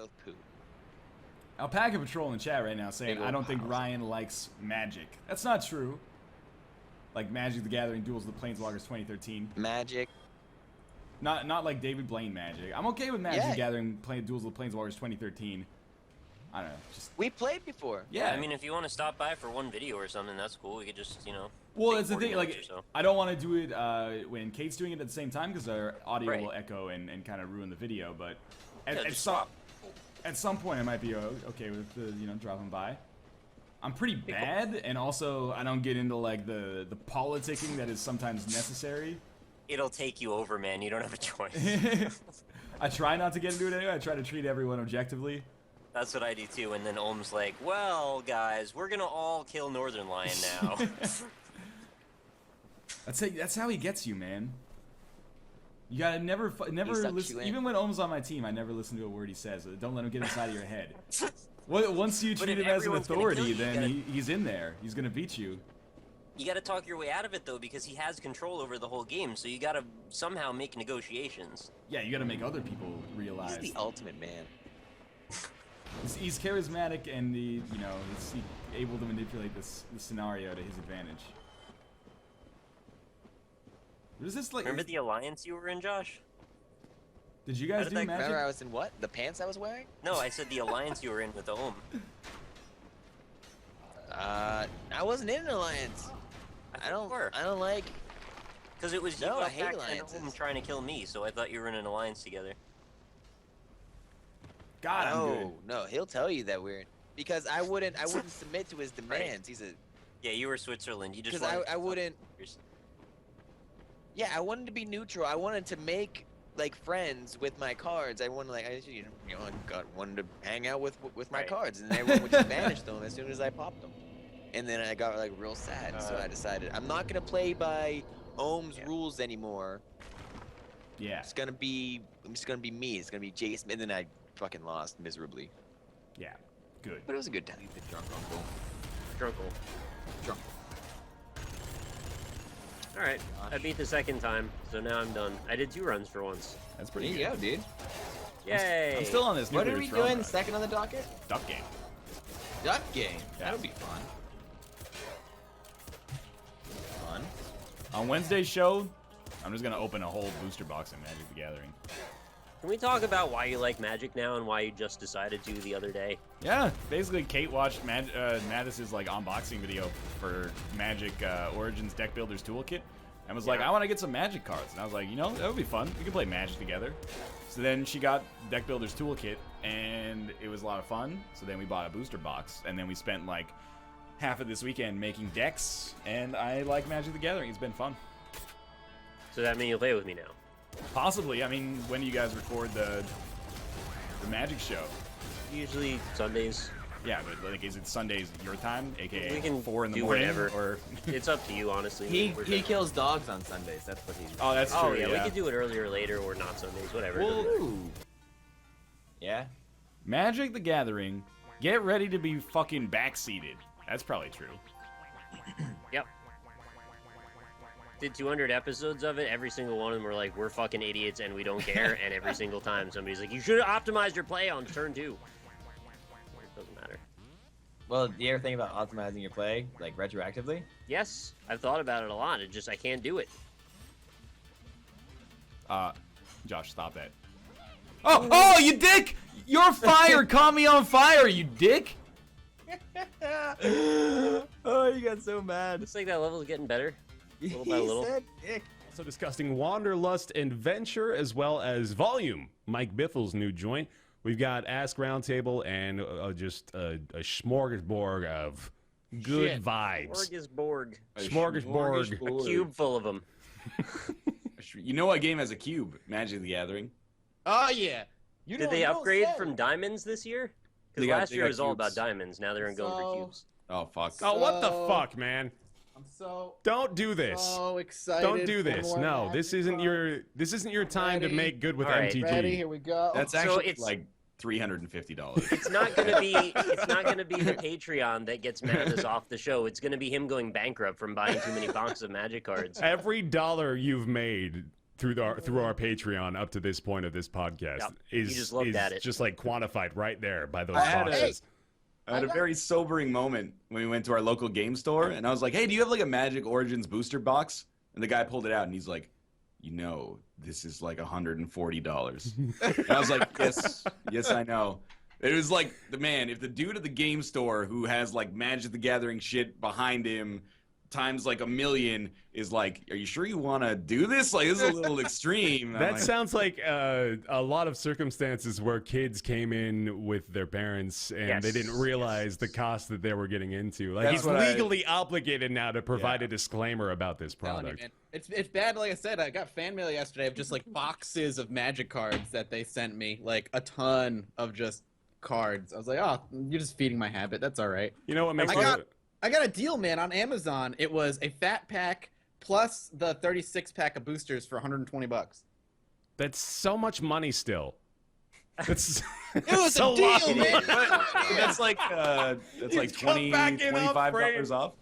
both poo. Alpaca Patrol in chat right now saying, Big I old don't think house. Ryan likes Magic. That's not true. Like Magic the Gathering Duels of the Planeswalkers 2013. Magic. Not like David Blaine Magic. I'm okay with Magic the Yeah. Gathering Duels of the Planeswalkers 2013. I don't know. Just We played before. yeah. I mean, if you want to stop by for one video or something, that's cool. We could just, you know. Well, take it's the 40 thing. minutes Like, or so. I don't want to do it when Kate's doing it at the same time because our audio Right. will echo and kind of ruin the video. But Yeah, at just some point, I might be okay with dropping by. I'm pretty bad, and also I don't get into like the politicking that is sometimes necessary. It'll take you over, man. You don't have a choice. I try not to get into it anyway. I try to treat everyone objectively. That's what I do too. And then Ohm's like, "Well, guys, we're gonna all kill Northernlion now." That's how he gets you, man. You gotta never sucks listen. you in. Even when Ohm's on my team, I never listen to a word he says. Don't let him get inside of your head. Once you But treat if him as an everyone's gonna kill authority, you, then you he's in there. He's gonna beat you. You got to talk your way out of it though, because he has control over the whole game. So you got to somehow make negotiations. Yeah, you gotta make other people realize. He's the ultimate man. He's charismatic and he's able to manipulate the scenario to his advantage. What is this like? Remember the alliance you were in, Josh? Did you guys did do that- magic? Remember I was in what? The pants I was wearing? No, I said the alliance you were in with Ohm. I wasn't in an alliance. I don't like. Because it was No, you I hate Alpaca, and alliances. Ohm trying to kill me, so I thought you were in an alliance together. God, I'm good. No, he'll tell you that we're because I wouldn't submit to his demands. He's a Yeah, you were Switzerland. You just because wanted I wouldn't. Yeah, I wanted to be neutral. I wanted to make like friends with my cards. I wanted like wanted to hang out with my Right. cards, and everyone would just banish them as soon as I popped them. And then I got like real sad, so I decided I'm not gonna play by Ohm's rules anymore. Yeah. I'm just gonna be me. It's gonna be Jason, and then I fucking lost miserably. Yeah. Good. But it was a good time. The drunk uncle. Drunkle. Drunk. Alright, I beat the second time, so now I'm done. I did 2 runs for once. That's There pretty you good. go, dude. Yay! I'm still on this. What are nuclear we throne doing run. second on the docket? Duck game. Duck game. Yeah. That'll be fun. Fun. On Wednesday's show, I'm just gonna open a whole booster box in Magic the Gathering. Can we talk about why you like Magic now and why you just decided to the other day? Yeah, basically Kate watched Mattis's like unboxing video for Magic Origins Deck Builders Toolkit and was like, I want to get some Magic cards. And I was like, that would be fun. We could play Magic together. So then she got Deck Builders Toolkit and it was a lot of fun. So then we bought a booster box and then we spent like half of this weekend making decks, and I like Magic the Gathering. It's been fun. So that means you'll play with me now. Possibly. I mean, when do you guys record the Magic show? Usually Sundays. Yeah, but like, is it Sundays your time, aka We can 4 in the do morning, whatever. or? It's up to you, honestly. He We're he done. kills dogs on Sundays. That's what he. Oh, that's true. Oh yeah, we could do it earlier or later or not Sundays, whatever. it doesn't matter. Ooh. Yeah. Magic the Gathering. Get ready to be fucking backseated. That's probably true. Yep. Did 200 episodes of it. Every single one of them were like, we're fucking idiots and we don't care. And every single time somebody's like, you should have optimized your play on turn 2. It doesn't matter. Well, do you ever think about optimizing your play, like retroactively? Yes, I've thought about it a lot. It just, I can't do it. Josh, stop that. Oh, you dick! You're fire! Caught me on fire, you dick! Oh, you got so mad. It's like that level is getting better. Little by little. said dick. Also discussing Wanderlust and Venture, as well as Volume, Mike Biffle's new joint. We've got Ask Roundtable and just a smorgasbord of good Shit. vibes. Smorgasbord. Smorgasbord. A cube full of them. You know what game has a cube? Magic the Gathering. Oh yeah. Did they upgrade from diamonds this year? Because They got- last they year got it was all about cubes. diamonds. Now they're going for cubes. Oh fuck. Oh, what the So- fuck, man? I'm so Don't do this. excited. Don't do for this. more No, Magic this isn't cards. your time to Ready. make good with All right. MTG. Ready? Here we go. That's So actually it's- like $350. It's not gonna be. It's not gonna be the Patreon that gets Madness off the show. It's gonna be him going bankrupt from buying too many boxes of Magic cards. Every dollar you've made through our Patreon up to this point of this podcast Yep. is You just looked at it. just like quantified right there by those I had boxes. I had a very sobering moment when we went to our local game store, and I was like, "Hey, do you have like a Magic Origins booster box?" And the guy pulled it out, and he's like, "This is like $140." And I was like, "Yes, I know." It was like if the dude at the game store who has like Magic the Gathering shit behind him times like 1,000,000 is like, "Are you sure you want to do this? Like, this is a little extreme." That sounds like a lot of circumstances where kids came in with their parents and they didn't realize the cost that they were getting into. Like, That's he's what legally obligated now to provide a disclaimer about this Telling you, product. man. It's bad. Like I said, I got fan mail yesterday of just like boxes of Magic cards that they sent me, like a ton of just cards. I was like, oh, you're just feeding my habit. That's all right. You know what makes I got a deal, man, on Amazon. It was a fat pack plus the 36-pack of boosters for $120. That's so much money still. It's It was so a deal, lucky. man. that's like come back in $25 off.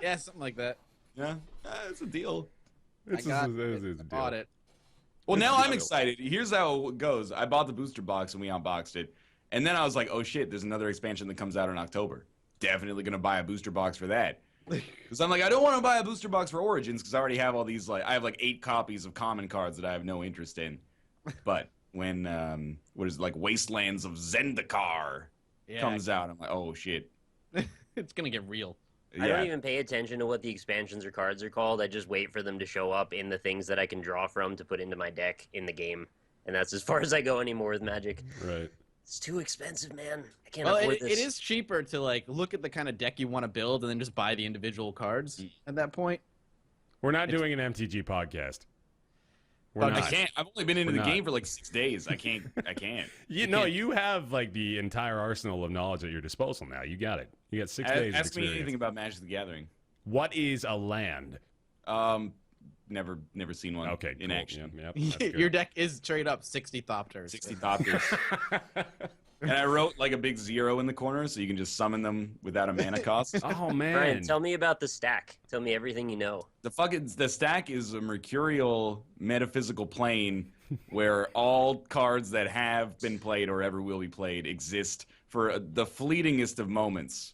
Yeah, something like that. Yeah, it's a deal. It's I a bought it. Well, now I'm excited. Here's how it goes. I bought the booster box and we unboxed it. And then I was like, oh shit, there's another expansion that comes out in October. Definitely going to buy a booster box for that. Because I'm like, I don't want to buy a booster box for Origins because I already have all these, like, I have like 8 copies of common cards that I have no interest in. But when, Wastelands of Zendikar comes out, I'm like, oh shit. It's going to get real. I don't even pay attention to what the expansions or cards are called. I just wait for them to show up in the things that I can draw from to put into my deck in the game. And that's as far as I go anymore with Magic. Right. It's too expensive, man. I can't Well, afford it this. is cheaper to like look at the kind of deck you want to build and then just buy the individual cards at that point. We're not doing an MTG podcast. We're I not. can't. I've only been into We're the not. game for like 6 days. I can't. You have like the entire arsenal of knowledge at your disposal now. You got it. You got 6 days of Ask me experience. anything about Magic the Gathering. What is a land? Never seen one. Okay, in cool. action. Yep, that's good. Your deck is straight up 60 Thopters. 60 Thopters. And I wrote like a big 0 in the corner so you can just summon them without a mana cost. Oh man. Brian, tell me about the stack. Tell me everything you know. The stack is a mercurial metaphysical plane where all cards that have been played or ever will be played exist for the fleetingest of moments.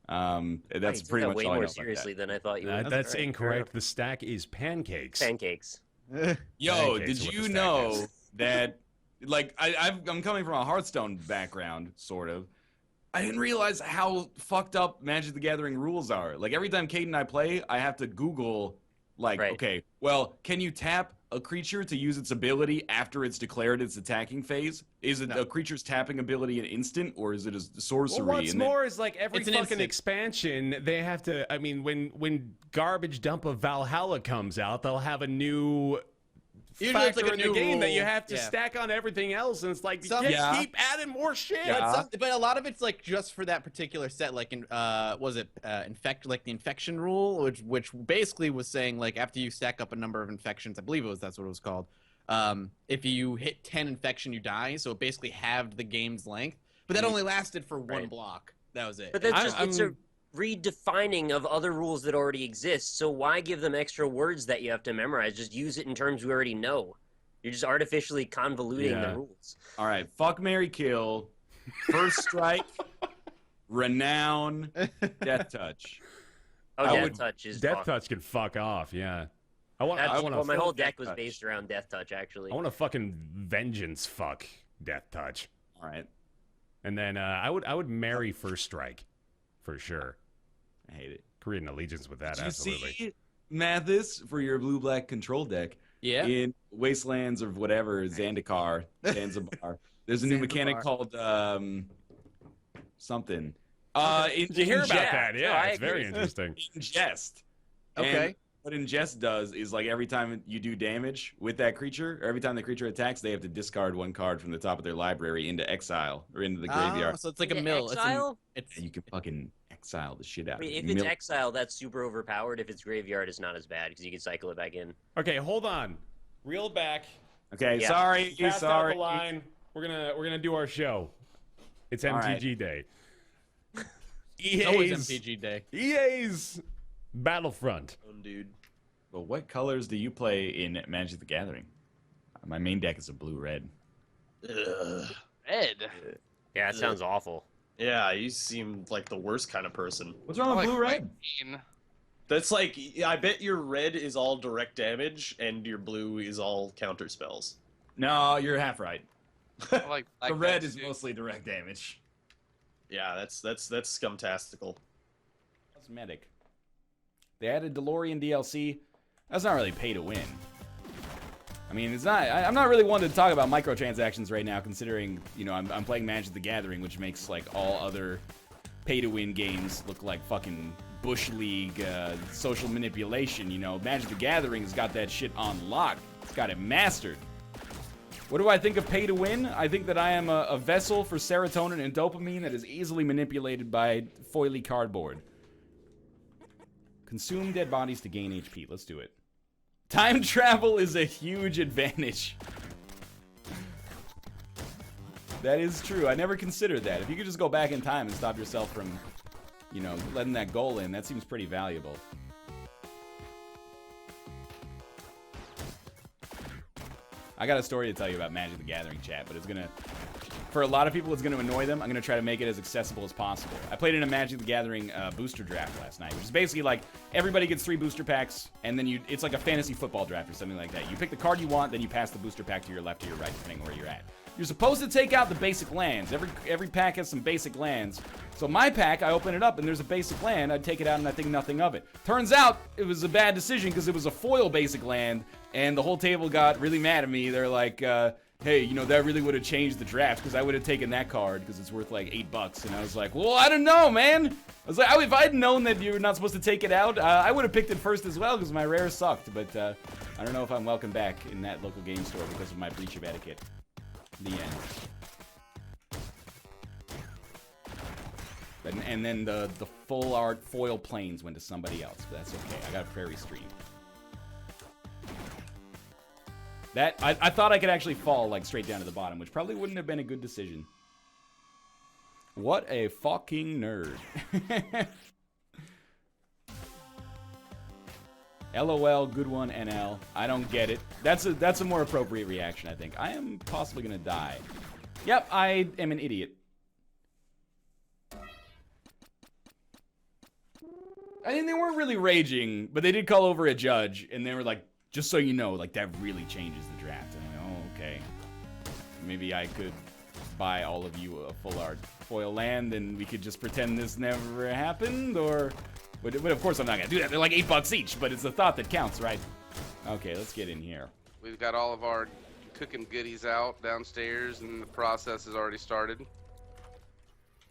That's pretty much way all I more know seriously about than I thought you would. That's All right, incorrect. The stack is pancakes. Pancakes. that. Yo, Pancakes did is what the you stack know is. that? Like I'm coming from a Hearthstone background, sort of. I didn't realize how fucked up Magic the Gathering rules are. Like every time Kate and I play, I have to Google, like, Right. okay, well, can you tap a creature to use its ability after it's declared its attacking phase? Is it a creature's tapping ability an instant, or is it a sorcery? Well, what's And then- more is like every It's an fucking instant. expansion, they have to. I mean, when Garbage Dump of Valhalla comes out, they'll have a new Usually it's factor like a in new the game that rule. you have to Yeah. stack on everything else, and it's like you Some- can't Yeah. keep adding more shit. Yeah. But a lot of it's like just for that particular set, like in the infection rule, which basically was saying like after you stack up a number of infections, I believe that's what it was called. If you hit 10 infection, you die. So it basically halved the game's length, but that only lasted for one Right. block. That was it. But that's I'm- just it's a redefining of other rules that already exist. So why give them extra words that you have to memorize? Just use it in terms we already know. You're just artificially convoluting Yeah. the rules. All right, fuck, marry, kill, first strike, renown, death touch. Oh, I Death would- Touch is Death fucked. Touch can fuck off. Yeah, I want. That's, I want well, my to. whole Death deck was Touch. based around Death Touch, actually. I want to fucking vengeance fuck Death Touch, All right, and then I would marry First Strike, for sure. I hate it. Create an allegiance with that. Did you Absolutely. see Mathis for your blue-black control deck? yeah. In Wastelands or whatever, Zendikar, Zanzibar. There's a new mechanic Zanzibar. called something. Did you hear about Yeah. that? No, Yeah, I it's agree. very interesting. Ingest. Okay. And what Ingest does is like every time you do damage with that creature, or every time the creature attacks, they have to discard one card from the top of their library into exile or into the graveyard. So it's like a Yeah, mill. Exile? It's And you can fucking exile the shit out I of mean, it. if it's exile, that's super overpowered. If it's graveyard, it's not as bad because you can cycle it back in. Okay, hold on. Reel it back. Okay, Yeah. sorry, Cast sorry. out the line. We're gonna do our show. It's All MTG Day. always EA's MTG day. EA's Battlefront. Dude. But what colors do you play in Magic the Gathering? My main deck is a blue-red. Red. Yeah, it sounds awful. Yeah, you seem like the worst kind of person. What's wrong with blue-red? That's like, I bet your red is all direct damage, and your blue is all counter spells. No, you're half right. Like The red is mostly direct damage. Yeah, that's scumtastical. Cosmetic. They added DeLorean DLC. That's not really pay to win. I mean, it's not. I'm not really one to talk about microtransactions right now, considering I'm playing Magic the Gathering, which makes like all other pay to win games look like fucking Bush League social manipulation. Magic the Gathering has got that shit on lock. It's got it mastered. What do I think of pay to win? I think that I am a vessel for serotonin and dopamine that is easily manipulated by foily cardboard. Consume dead bodies to gain HP. Let's do it. Time travel is a huge advantage. That is true. I never considered that. If you could just go back in time and stop yourself from, letting that goal in, that seems pretty valuable. I got a story to tell you about Magic the Gathering, chat, but for a lot of people, it's gonna annoy them. I'm gonna try to make it as accessible as possible. I played in a Magic the Gathering booster draft last night, which is basically like everybody gets 3 booster packs, and then it's like a fantasy football draft or something like that. You pick the card you want, then you pass the booster pack to your left or your right, depending on where you're at. You're supposed to take out the basic lands. Every pack has some basic lands. So my pack, I open it up and there's a basic land. I take it out and I think nothing of it. Turns out it was a bad decision because it was a foil basic land, and the whole table got really mad at me. They're like, hey, that really would have changed the draft because I would have taken that card because it's worth like $8. And I was like, well, I don't know, man. I was like, if I'd known that you were not supposed to take it out, I would have picked it first as well because my rare sucked. But I don't know if I'm welcome back in that local game store because of my breach of etiquette. The end. And then the full art foil planes went to somebody else, but that's okay. I got a prairie stream. That I thought I could actually fall like straight down to the bottom, which probably wouldn't have been a good decision. What a fucking nerd. LOL, good one, NL. I don't get it. That's a more appropriate reaction, I think. I am possibly gonna die. Yep, I am an idiot. I mean, they weren't really raging, but they did call over a judge, and they were like, just so you know, like, that really changes the draft. And I'm like, oh, okay. Maybe I could buy all of you a full art foil land, and we could just pretend this never happened, or... But of course I'm not gonna do that. They're like $8 each, but it's the thought that counts, right? Okay, let's get in here. We've got all of our cooking goodies out downstairs, and the process has already started.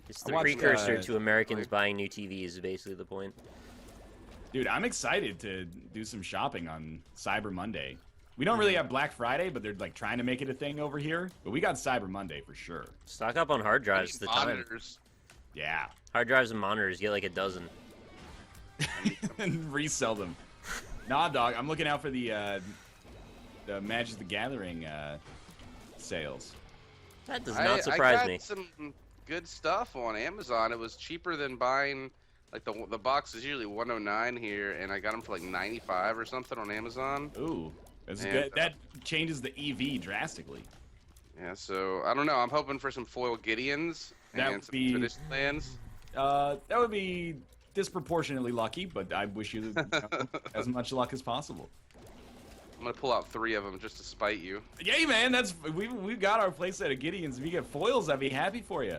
It's the precursor to Americans buying new TVs, is basically the point. Dude, I'm excited to do some shopping on Cyber Monday. We don't really have Black Friday, but they're like trying to make it a thing over here. But we got Cyber Monday for sure. Stock up on hard drives. The time. Monitors. Yeah. Hard drives and monitors, get like a dozen. And resell them. Nah, dog. I'm looking out for the Magic the Gathering sales. That does not surprise me. I got some good stuff on Amazon. It was cheaper than buying, like the box is usually $109 here, and I got them for like $95 or something on Amazon. Ooh, that's good. That changes the EV drastically. Yeah, so I don't know. I'm hoping for some foil Gideons and some tradition lands. That would be disproportionately lucky, but I wish you as much luck as possible. I'm gonna pull out 3 of them just to spite you. Yay, man! We've got our playset of Gideons. If you get foils, I'd be happy for you.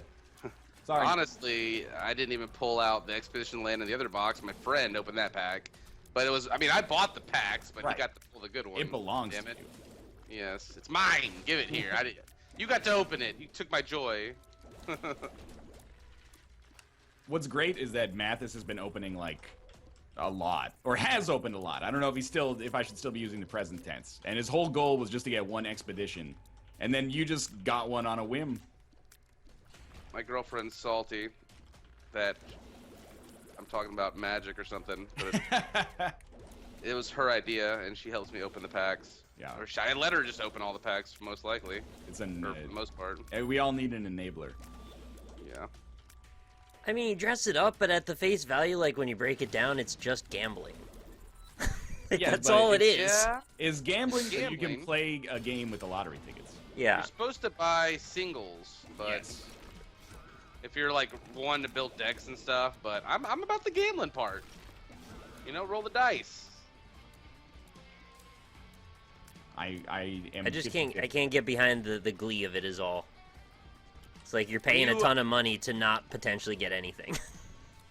Sorry. Honestly, I didn't even pull out the expedition land in the other box. My friend opened that pack, but it was. I mean, I bought the packs, but he got to pull the good one. It belongs Damn to it. you. Yes, it's mine. Give it here. You got to open it. You took my joy. What's great is that Mathis has been opening like a lot, or has opened a lot. I don't know if I should still be using the present tense. And his whole goal was just to get 1 expedition, and then you just got one on a whim. My girlfriend's salty that I'm talking about magic or something, but it was her idea, and she helps me open the packs. Yeah. Or I let her just open all the packs, most likely. It's for the most part. We all need an enabler. Yeah. I mean, you dress it up, but at the face value, like when you break it down, it's just gambling. Yeah, That's but all it it's- is. Yeah. Is gambling, so you can Gambling. play a game with the lottery tickets. Yeah. You're supposed to buy singles, but Yes. if you're like wanting to build decks and stuff, but I'm about the gambling part. You know, roll the dice. I am. I just 50-50. can't get behind the glee of it is all. It's like you're paying a You- ton of money to not potentially get anything.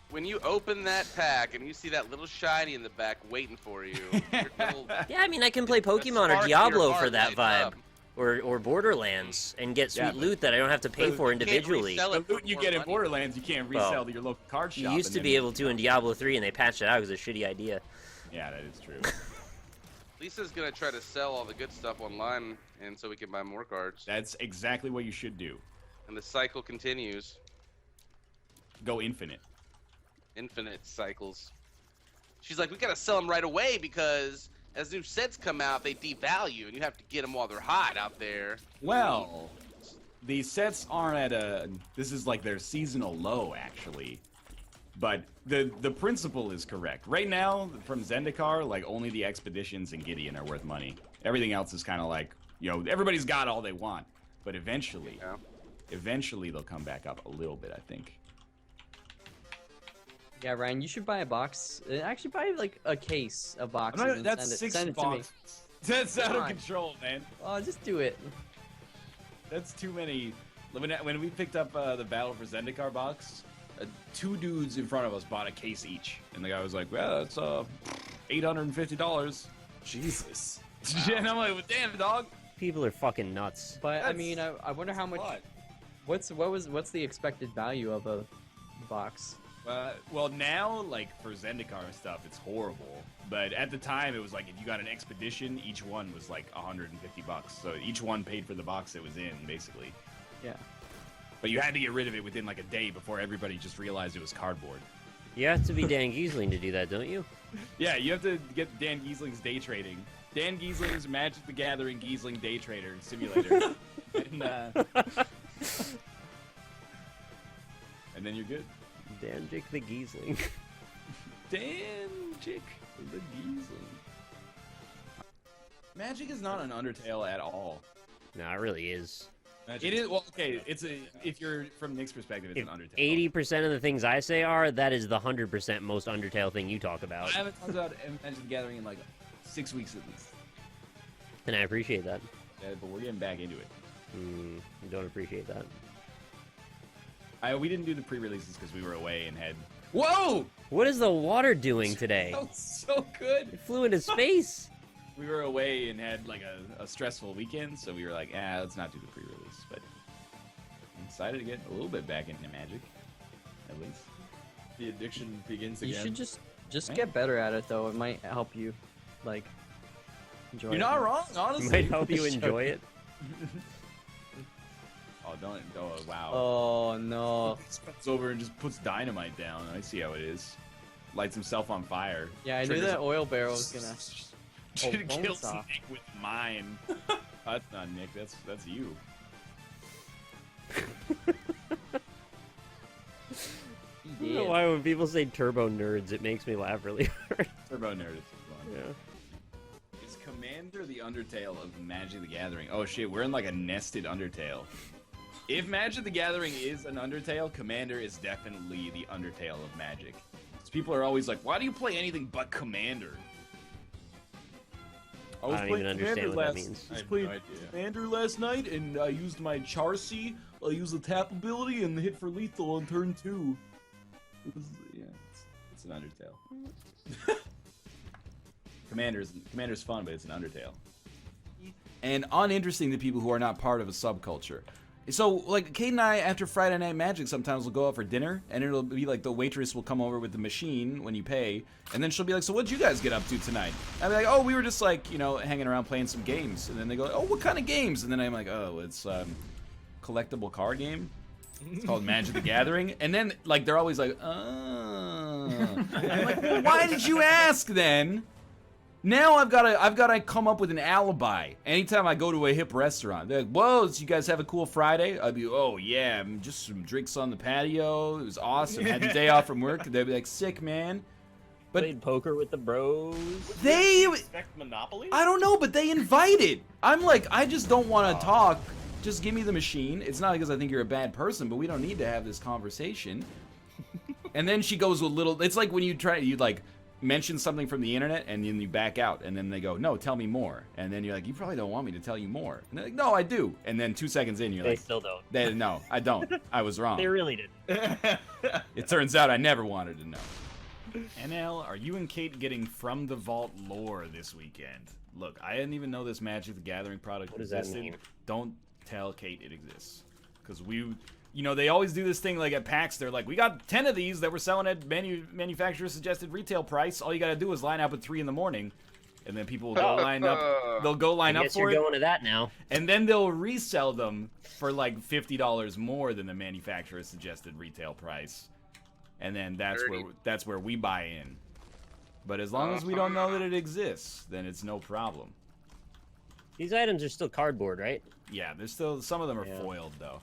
When you open that pack and you see that little shiny in the back waiting for you, your little Yeah, I mean, I can play a Pokemon spark or in your Diablo heart for that lights vibe. up. Or Borderlands and get sweet Yeah, but- loot that I don't have to pay But for you can't individually. resell The it for loot you more get in money. Borderlands, you can't Well, resell to your local card shop. You used and to then- be able to in Diablo 3 and they patched it out because it's a shitty idea. Yeah, that is true. Lisa's gonna try to sell all the good stuff online, and so we can buy more cards. That's exactly what you should do. And the cycle continues. Go infinite. Infinite cycles. She's like, we gotta sell them right away because as new sets come out, they devalue, and you have to get them while they're hot out there. Well, the sets aren't at a. This is like their seasonal low, actually. But the principle is correct. Right now, from Zendikar, like only the expeditions and Gideon are worth money. Everything else is kind of like, you know, everybody's got all they want. But eventually, Yeah. eventually they'll come back up a little bit, I think. Yeah, Ryan, you should buy a box. Actually, buy like a case of boxes. and That's send it, 6 send it to me. boxes. That's out Come of on. control, man. Oh, just do it. That's too many. When we picked up the Battle for Zendikar box, 2 dudes in front of us bought a case each, and the guy was like, "Well, that's $850." Jesus. And I'm like, well, "Damn, dog." People are fucking nuts. But I That's- mean, I wonder how much. What? What's the expected value of a box? Well, now, like, for Zendikar and stuff, it's horrible. But at the time, it was like, if you got an expedition, each one was like $150. So each one paid for the box it was in, basically. Yeah. But you had to get rid of it within like a day before everybody just realized it was cardboard. You have to be Dan Giesling to do that, don't you? Yeah, you have to get Dan Giesling's day trading. Dan Giesling's Magic the Gathering Giesling day trader simulator. and then you're good. Danjik the Giesling. Danjik the Giesling. Magic is not an Undertale at all. No, it really is. It is, well, okay, it's a, if you're from Nick's perspective, it's If an Undertale. 80% of the things I say are, that is the 100% most Undertale thing you talk about. I haven't talked about Magic the Gathering in like 6 weeks at least. And I appreciate that. Yeah, but we're getting back into it. Don't appreciate that. We didn't do the pre-releases because we were away and had... Whoa! What is the water doing today? That was so good! It flew into space. We were away and had like a stressful weekend, so we were like, let's not do the pre-release. But I'm excited to get a little bit back into Magic, at least. The addiction begins You again. should just get better at it though. It might help you, like, enjoy. You're it. not wrong, honestly. Might help you enjoy it. Wow. Oh no. He comes over and just puts dynamite down. I see how it is. Lights himself on fire. Yeah, I knew Triggers that oil barrel was gonna. Should bone kill saw. Nick with mine. That's not Nick. That's you. I don't know why when people say turbo nerds, it makes me laugh really hard. Turbo nerd. Is fun. Yeah. Is Commander the Undertale of Magic the Gathering? Oh shit, we're in like a nested Undertale. If Magic the Gathering is an Undertale, Commander is definitely the Undertale of Magic. 'Cause people are always like, why do you play anything but Commander? I don't even understand what that means. I just played Commander last night, and I used my Charcy. I used the tap ability and hit for lethal on turn 2. It's an Undertale. Commander's fun, but it's an Undertale. And uninteresting to people who are not part of a subculture. So, like, Kate and I, after Friday Night Magic, sometimes we'll go out for dinner, and it'll be like the waitress will come over with the machine when you pay, and then she'll be like, so what'd you guys get up to tonight? And I'll be like, oh, we were just, like, you know, hanging around playing some games. And then they go, oh, what kind of games? And then I'm like, oh, it's collectible card game. It's called Magic the Gathering. And then, like, they're always like, I'm like, well, why did you ask then? Now I've got to come up with an alibi. Anytime I go to a hip restaurant, they're like, "Whoa, so you guys have a cool Friday?" I'd be, "Oh yeah, just some drinks on the patio. It was awesome. Had the day off from work." They'd be like, "Sick, man." But Played poker with the bros. they, Expect Monopoly? I don't know, but they invited. I'm like, I just don't want to talk. Just give me the machine. It's not because I think you're a bad person, but we don't need to have this conversation. And then she goes a little. It's like when you like mention something from the internet and then you back out, and then they go, "No, tell me more." And then you're like, "You probably don't want me to tell you more." And they're like, "No, I do." And then 2 seconds in, you're They like, still don't. No, I don't. I was wrong. They really didn't. It turns out I never wanted to know. NL, are you and Kate getting From the Vault lore this weekend? Look, I didn't even know this Magic the Gathering product What does that existed. mean? Don't tell Kate it exists. Because they always do this thing like at PAX. They're like, we got 10 of these that we're selling at manufacturer suggested retail price. All you got to do is line up at 3 in the morning. And then people will go line up. They'll go line I up guess for you're it. going to that now. And then they'll resell them for like $50 more than the manufacturer suggested retail price. And then that's where we buy in. But as long as we don't know that it exists, then it's no problem. These items are still cardboard, right? Yeah, there's still some of them are foiled though.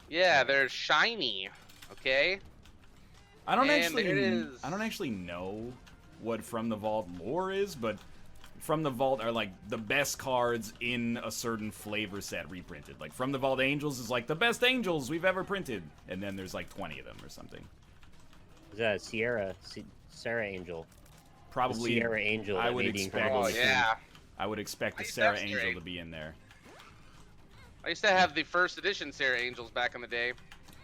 Yeah, they're shiny. Okay. I don't And there it is. actually know what From the Vault lore is, but From the Vault are like the best cards in a certain flavor set reprinted. Like From the Vault Angels is like the best angels we've ever printed, and then there's like 20 of them or something. Is that a Sarah Angel? Probably The Sierra Angel. I that would made the expect. Incredible Oh Machine. yeah. I would expect I a used to have Sarah Sarah Angel to be in there. I used to have the first edition Sarah Angels back in the day.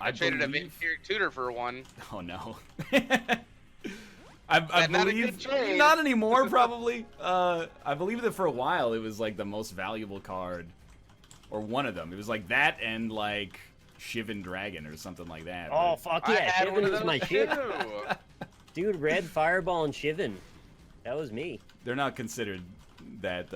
I traded a believe- vampiric tutor for one. Oh no. I Not a believe good trade. not anymore. Probably. I believe that for a while it was like the most valuable card, or one of them. It was like that and like Shivan Dragon or something like that. Oh, but- fuck I yeah. had one Shivan of was those my shit. too. Dude, Red Fireball and Shivan. That was me. They're not considered that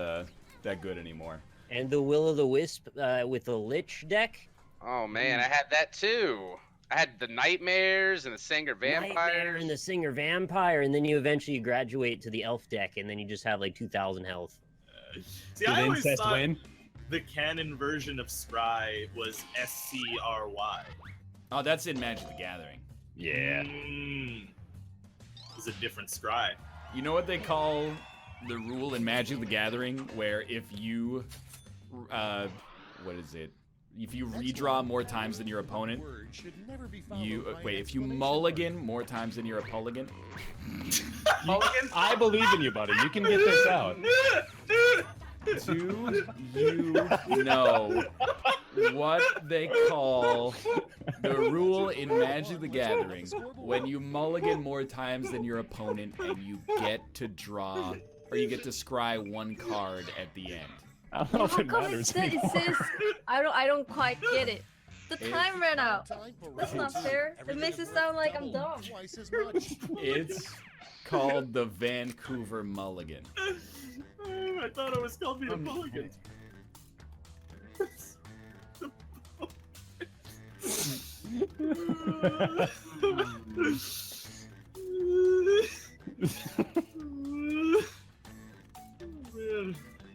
good anymore. And the Will-o'-the-Wisp with the Lich deck. Oh man, I had that too. I had the Nightmares and the Singer Nightmare Vampires. and the Singer Vampire. And then you eventually graduate to the Elf deck. And then you just have like 2,000 health. See, Did I always incest thought win? the canon version of Scry was SCRY. Oh, that's in Magic the Gathering. Yeah. It's a different Scry. You know what they call the rule in Magic the Gathering where if you what is it? If you redraw more times than your opponent, if you mulligan more times than your opponent. I believe in you, buddy. You can get this out. Do you know what they call the rule in Magic the Gathering when you mulligan more times than your opponent and you get to draw, or you get to scry one card at the end? I don't know if How it come matters. it says I don't quite get it. The time ran out. That's not fair. It makes it sound like I'm dumb. It's called the Vancouver Mulligan. I thought it was called the Mulligan.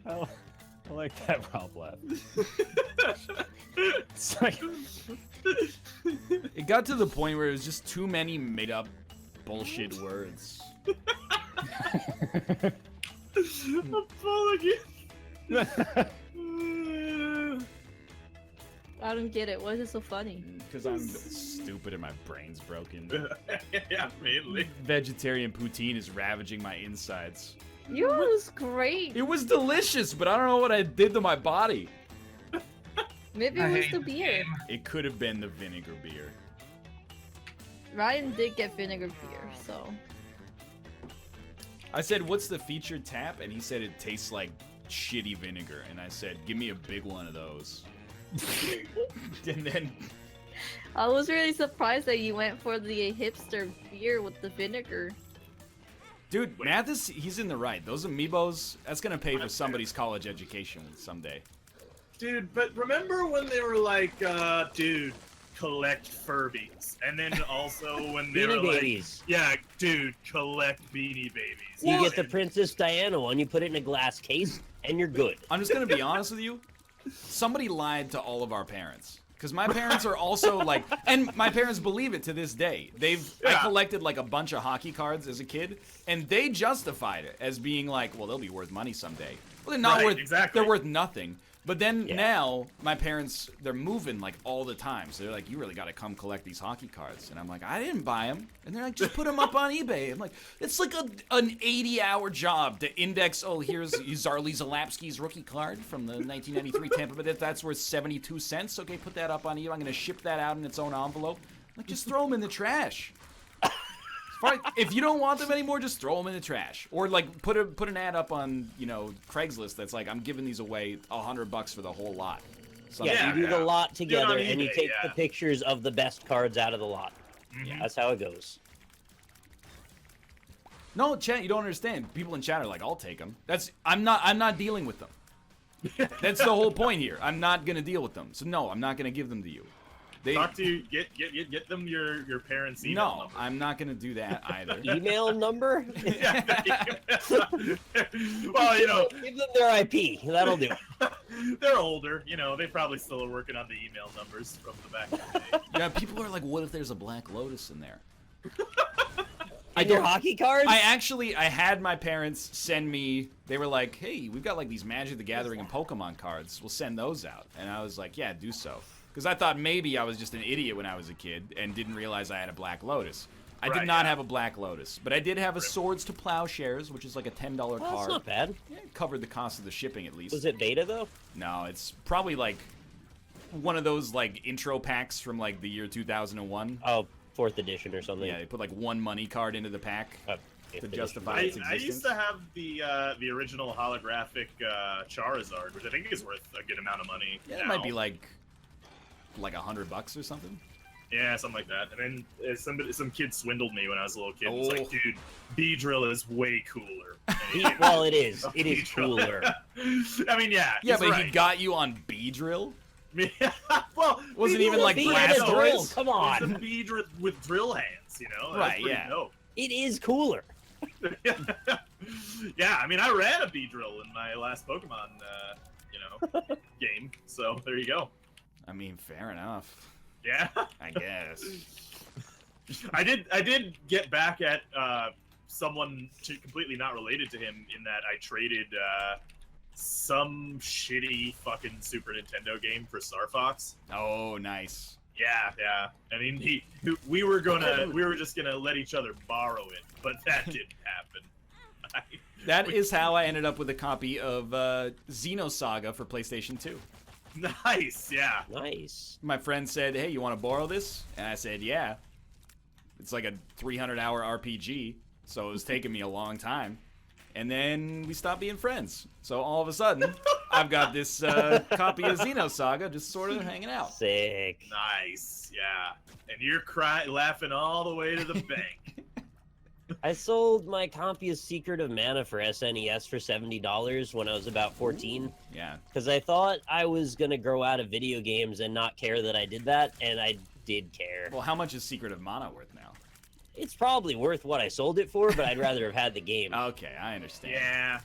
I like that Rob laugh. It's like, It got to the point where it was just too many made up bullshit words. I don't get it. Why is it so funny? Because I'm stupid and my brain's broken. Yeah, mainly. Vegetarian poutine is ravaging my insides. Yours was great. It was delicious, but I don't know what I did to my body. Maybe it was the beer. It could have been the vinegar beer. Ryan did get vinegar beer, so. I said, what's the featured tap? And he said it tastes like shitty vinegar. And I said, give me a big one of those. And then I was really surprised that you went for the hipster beer with the vinegar. dude, Mathis, he's in the right. Those amiibos, that's gonna pay for somebody's college education someday. Dude, but remember when they were like, dude, collect Furbies. And then also when they Beanie were Babies. like, yeah, dude, collect Beanie Babies. You get the Princess Diana one, you put it in a glass case, and you're good. I'm just gonna be honest with you. Somebody lied to all of our parents. because my parents are also like, and my parents believe it to this day. I collected like a bunch of hockey cards as a kid, and they justified it as being like, well, they'll be worth money someday. Well, they're not worth. Exactly. They're worth nothing. But then now, my parents, they're moving like all the time. So they're like, you really got to come collect these hockey cards. And I'm like, I didn't buy them. And they're like, just put them up on eBay. I'm like, it's like an 80-hour job to index, oh, here's Zarly Zalapski's rookie card from the 1993 Tampa Bay. That's worth 72 cents. Okay, put that up on eBay. I'm going to ship that out in its own envelope. I'm like, just throw them in the trash. If you don't want them anymore, just throw them in the trash, or like put an ad up on Craigslist that's like, I'm giving these away $100 for the whole lot. You do the lot together and you take the pictures of the best cards out of the lot. Mm-hmm. That's how it goes. No, chat, you don't understand. People in chat are like, I'll take them. I'm not dealing with them. That's the whole point here. I'm not gonna deal with them. So no, I'm not gonna give them to you. Talk to get them your parents' email number. I'm not gonna do that either. Email number? Well, give them their IP. That'll do. They're older, they probably still are working on the email numbers from the back in the day. Yeah, people are like, what if there's a Black Lotus in there? And your hockey cards? I had my parents send me, they were like, hey, we've got like these Magic the Gathering and Pokemon cards. We'll send those out. And I was like, yeah, do so. Because I thought maybe I was just an idiot when I was a kid and didn't realize I had a Black Lotus. I did not have a Black Lotus, but I did have a Swords to Plowshares, which is like a $10 card. That's not bad. Yeah, it covered the cost of the shipping at least. Was it beta though? No, it's probably like one of those like intro packs from like the year 2001. Oh, 4th edition or something. Yeah, they put like one money card into the pack to justify its existence. I used to have the original holographic Charizard, which I think is worth a good amount of money. Yeah, it might be like $100 or something. Yeah, something like that. And then some kid swindled me when I was a little kid. It's like, dude, B-Drill is way cooler. Well, it is. It is cooler. I mean, yeah. Yeah, but he got you on B-Drill? Well, wasn't even like Blastoise. Come on. It's a B-Drill with drill hands, Right, yeah. Dope. It is cooler. Yeah, I mean, I ran a B-Drill in my last Pokemon, game. So there you go. I mean, fair enough. Yeah. I guess. I did get back at someone completely not related to him in that I traded some shitty fucking Super Nintendo game for Star Fox. Oh, nice. Yeah. I mean, we were just gonna let each other borrow it, but that didn't happen. That is how I ended up with a copy of Xeno Saga for PlayStation 2. Nice, yeah. Nice. My friend said, hey, you want to borrow this? And I said, yeah. It's like a 300-hour RPG, so it was taking me a long time. And then we stopped being friends. So all of a sudden, I've got this copy of Xeno Saga just sort of hanging out. Sick. Nice, yeah. And you're laughing all the way to the bank. I sold my copy of Secret of Mana for SNES for $70 when I was about 14. Yeah. Because I thought I was going to grow out of video games and not care that I did that, and I did care. Well, how much is Secret of Mana worth now? It's probably worth what I sold it for, but I'd rather have had the game. Okay, I understand. Yeah,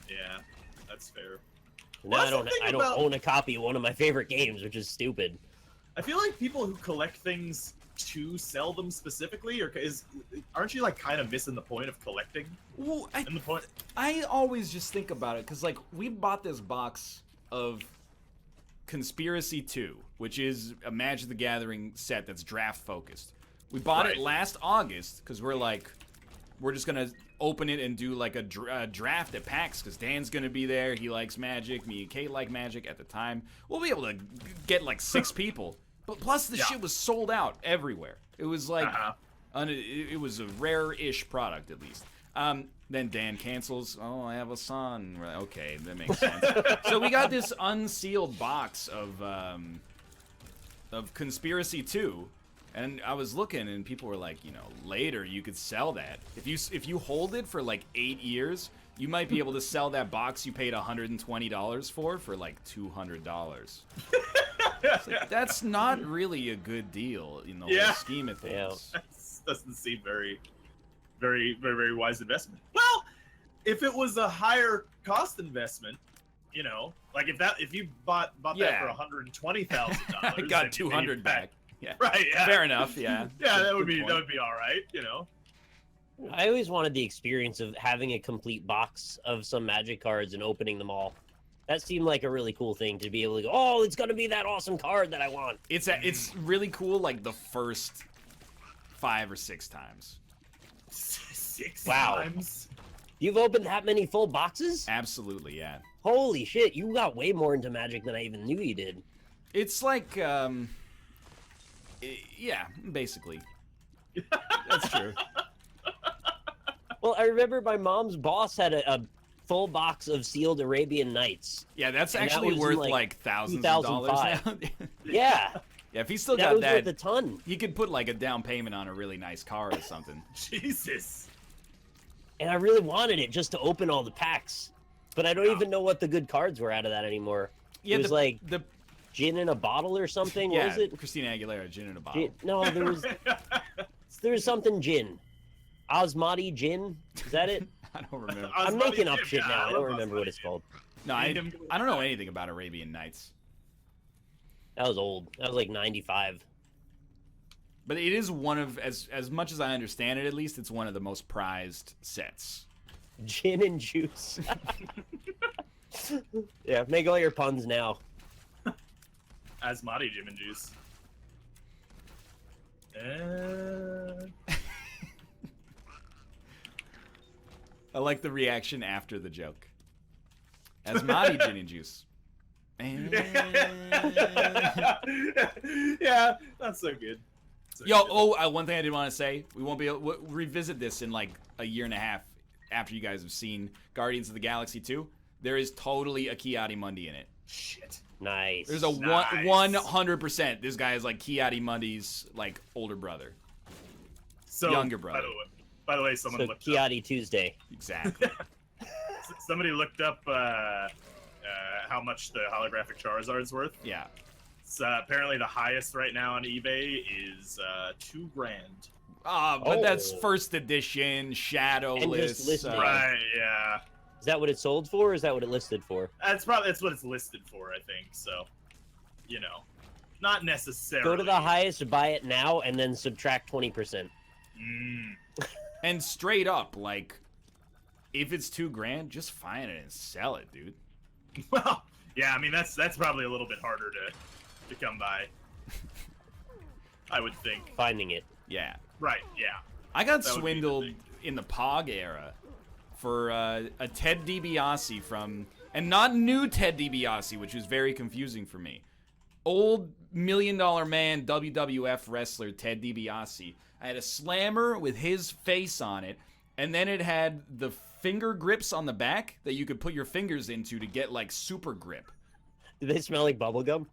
that's fair. Now I don't own a copy of one of my favorite games, which is stupid. I feel like people who collect things to sell them specifically, or aren't you like kind of missing the point of collecting? Well, I always just think about it because like we bought this box of Conspiracy 2, which is a Magic the Gathering set that's draft focused. We bought it last August because we're just gonna open it and do like a draft at PAX because Dan's gonna be there. He likes Magic. Me and Kate like Magic at the time. We'll be able to get like 6 people. But plus the shit was sold out everywhere. It was like it was a rare-ish product at least. Then Dan cancels. Oh, I have a son. Okay, that makes sense. So we got this unsealed box of Conspiracy 2. And I was looking, and people were like, later you could sell that. If you hold it for like 8 years, you might be able to sell that box you paid $120 for like $200. Like, that's not really a good deal in the whole scheme of things. Yeah. Doesn't seem very, very, very, very wise investment. Well, if it was a higher cost investment, You know, like if you bought that Yeah. for $120,000, I got 200 back. Yeah. Right. Yeah. Fair enough. Yeah. Yeah, that would Good be point. all right. You know. I always wanted the experience of having a complete box of some Magic cards and opening them all. That seemed like a really cool thing to be able to go, oh, it's gonna be that awesome card that I want. It's really cool. Like the first 5 or 6 times. 6 Wow. times. You've opened that many full boxes? Absolutely. Yeah. Holy shit, you got way more into Magic than I even knew you did. It's like yeah, basically. That's true. Well, I remember my mom's boss had a full box of sealed Arabian Nights. Yeah, that's And that actually was in, worth like, like thousands of dollars now. 2005. Yeah. Yeah, if he still That got was that, worth a ton. he could put like a down payment on a really nice car or something. Jesus. And I really wanted it just to open all the packs. But I don't even know what the good cards were out of that anymore. Yeah, it was like the gin in a bottle or something. yeah, What was it? Christina Aguilera, gin in a bottle. Gin, no, there was something gin. Osmati gin. Is that it? I don't remember. I'm Osmati making up gin, shit yeah, now. I I don't love remember Osmati what it's gin. called. No, I don't know anything about Arabian Nights. That was old. That was like 95. But it is one of, as much as I understand it, at least, it's one of the most prized sets. Gin and juice. Yeah, make all your puns now. Asmati gin and juice. I like the reaction after the joke. Asmati gin and juice. Yeah, not so good. One thing I did want to say, we won't be able we'll revisit this in like a year and a half after you guys have seen Guardians of the Galaxy 2. There is totally a Kiadi Mundi in it. Shit. Nice. There's a 100%. This guy is like Kiadi Mundi's like older brother. So Younger brother. By the way, someone So looked Kiadi Tuesday. Exactly. somebody looked up how much the holographic Charizard's worth. Yeah. So apparently the highest right now on eBay is $2,000. But that's first edition, shadowless. And just listed. Right? Yeah. Is that what it sold for, or is that what it listed for? That's what it's listed for, I think. So, you know, not necessarily. Go to the highest, buy it now, and then subtract 20%. And straight up, like, if it's $2,000, just find it and sell it, dude. Well, yeah, I mean that's probably a little bit harder to come by. I would think. Finding it. Yeah. Right. Yeah. I got That would be the swindled thing. in the POG era for a Ted DiBiase from, and not new Ted DiBiase, which was very confusing for me. Old $1 million man WWF wrestler Ted DiBiase. I had a slammer with his face on it, and then it had the finger grips on the back that you could put your fingers into to get like super grip. Do they smell like bubblegum?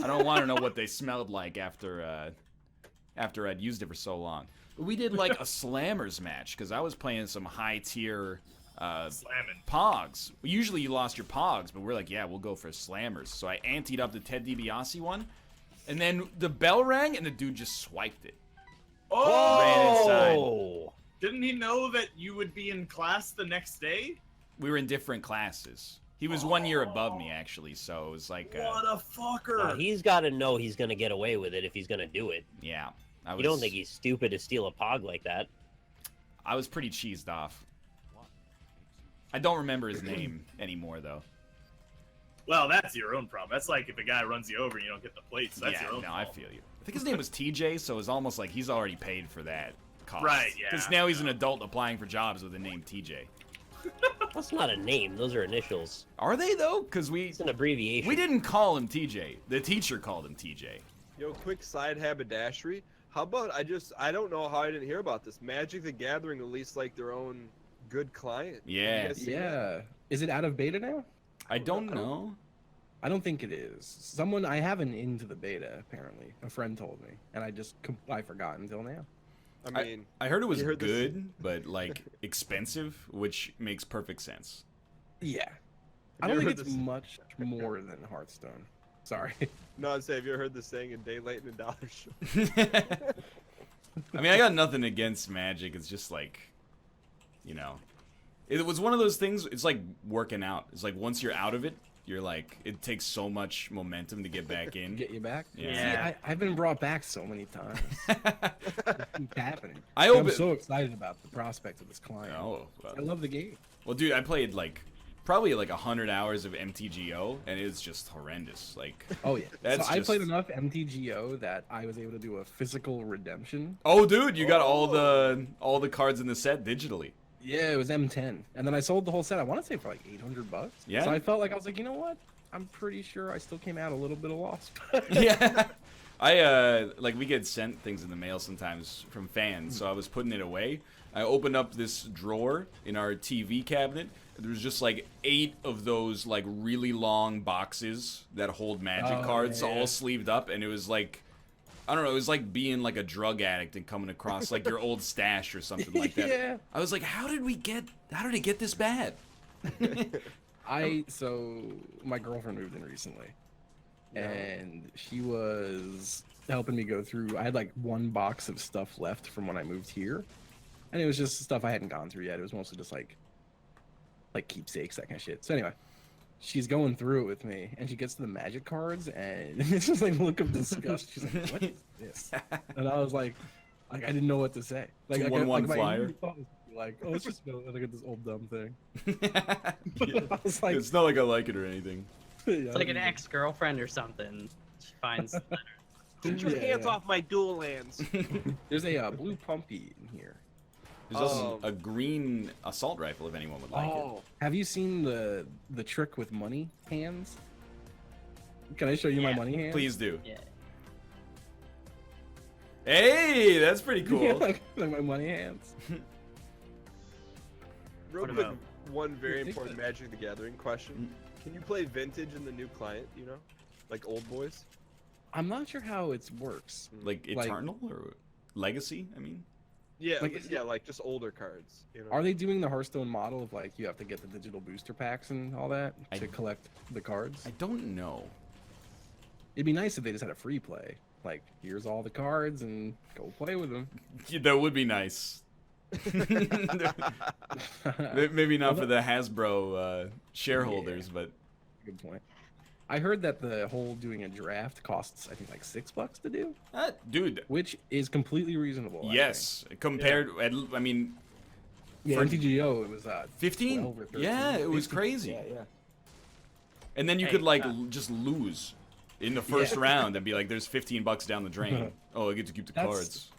I don't want to know what they smelled like after I'd used it for so long. But we did like a slammers match because I was playing some high tier Slamming. Pogs. Usually you lost your Pogs, but we're like, yeah, we'll go for slammers. So I anteed up the Ted DiBiase one, and then the bell rang and the dude just swiped it. Ran inside. Oh! Didn't he know that you would be in class the next day? We were in different classes. He was 1 year above me, actually, so it was like, What a fucker! He's got to know he's going to get away with it if he's going to do it. yeah. You don't think he's stupid to steal a pog like that? I was pretty cheesed off. I don't remember his name anymore, though. Well, that's your own problem. That's like if a guy runs you over and you don't get the plates. That's yeah, your own no, fault. I feel you. I think his name was TJ, so it's almost like he's already paid for that cost. Right, yeah. Because now he's an adult applying for jobs with the name TJ. That's not a name. Those are initials. Are they, though? Because It's an abbreviation. we didn't call him TJ. The teacher called him TJ. Yo, Quickside haberdashery. How about I don't know how I didn't hear about this. Magic the Gathering released like their own good client. Yeah. You guys see that? Yeah. Is it out of beta now? I don't know. I don't think it is. I have an into the beta apparently. A friend told me, and I forgot until now. I mean, I heard it was you heard this- good, but like expensive, which makes perfect sense. Yeah. I Have don't you think heard it's this- much more than Hearthstone. Sorry. No, I'd say, have you ever heard the saying, a day late and a dollar short? I mean, I got nothing against Magic. It's just like, you know, It was one of those things. It's like working out. It's like once you're out of it, you're like, it takes so much momentum to get back in. Get you back? Yeah. See, I've been brought back so many times. It keeps happening. I hope I'm it- so excited about the prospect of this client. Oh, well. I love the game. Well, dude, I played like probably like 100 hours of MTGO, and it's just horrendous. Like, Oh yeah. That's so I just- played enough MTGO that I was able to do a physical redemption. oh, dude, you got all the cards in the set digitally. Yeah, it was M10, and then I sold the whole set. I want to say for like $800. Yeah. So I felt like I was like, you know what? I'm pretty sure I still came out a little bit of loss. Yeah. I like we get sent things in the mail sometimes from fans, so I was putting it away. I opened up this drawer in our TV cabinet. There was just like 8 of those like really long boxes that hold Magic Oh, cards yeah. all sleeved up, and it was like, I don't know, it was like being like a drug addict and coming across like your old stash or something like that. Yeah. I was like, how did it get this bad? So my girlfriend moved in recently, and she was helping me go through. I had like 1 box of stuff left from when I moved here, and it was just stuff I hadn't gone through yet. It was mostly just like keepsakes, that kind of shit. So anyway, she's going through it with me, and she gets to the Magic cards, and it's just like a look of disgust. She's like, "What is this?" And I was like I didn't know what to say. Like, It's a I 1/1 my flyer. immediate thought was like, oh, it's just look at this old dumb thing. I was like, It's not like I like it or anything. It's like an ex-girlfriend or something. She finds the letter. Get your hands off my dual lands. There's a blue pumpy in here. There's also a green assault rifle if anyone would like it. Have you seen the trick with money hands? Can I show you my money hands? Please do. Yeah. Hey, that's pretty cool. Yeah, like my money hands. Real What quick, about- one very You think important Magic the Gathering question. Can you play Vintage in the new client, you know? Like Old Boys? I'm not sure how it works. Like Eternal or Legacy, I mean? Yeah, Like, like just older cards, you know? Are they doing the Hearthstone model of like you have to get the digital booster packs and all that to I- collect the cards? I don't know. It'd be nice if they just had a free play. Like, here's all the cards and go play with them. Yeah, that would be nice. Maybe not for the Hasbro shareholders, but Good point. I heard that the whole doing a draft costs, I think, like $6 to do, dude, which is completely reasonable. I yes, compared, I mean, think. Yeah, for MTGO it was 15. 12 or 13. Yeah, it was 15. crazy. Yeah. And then you Hey, could like just lose in the first round and be like, "There's $15 down the drain." Oh, I get to keep the That's- cards.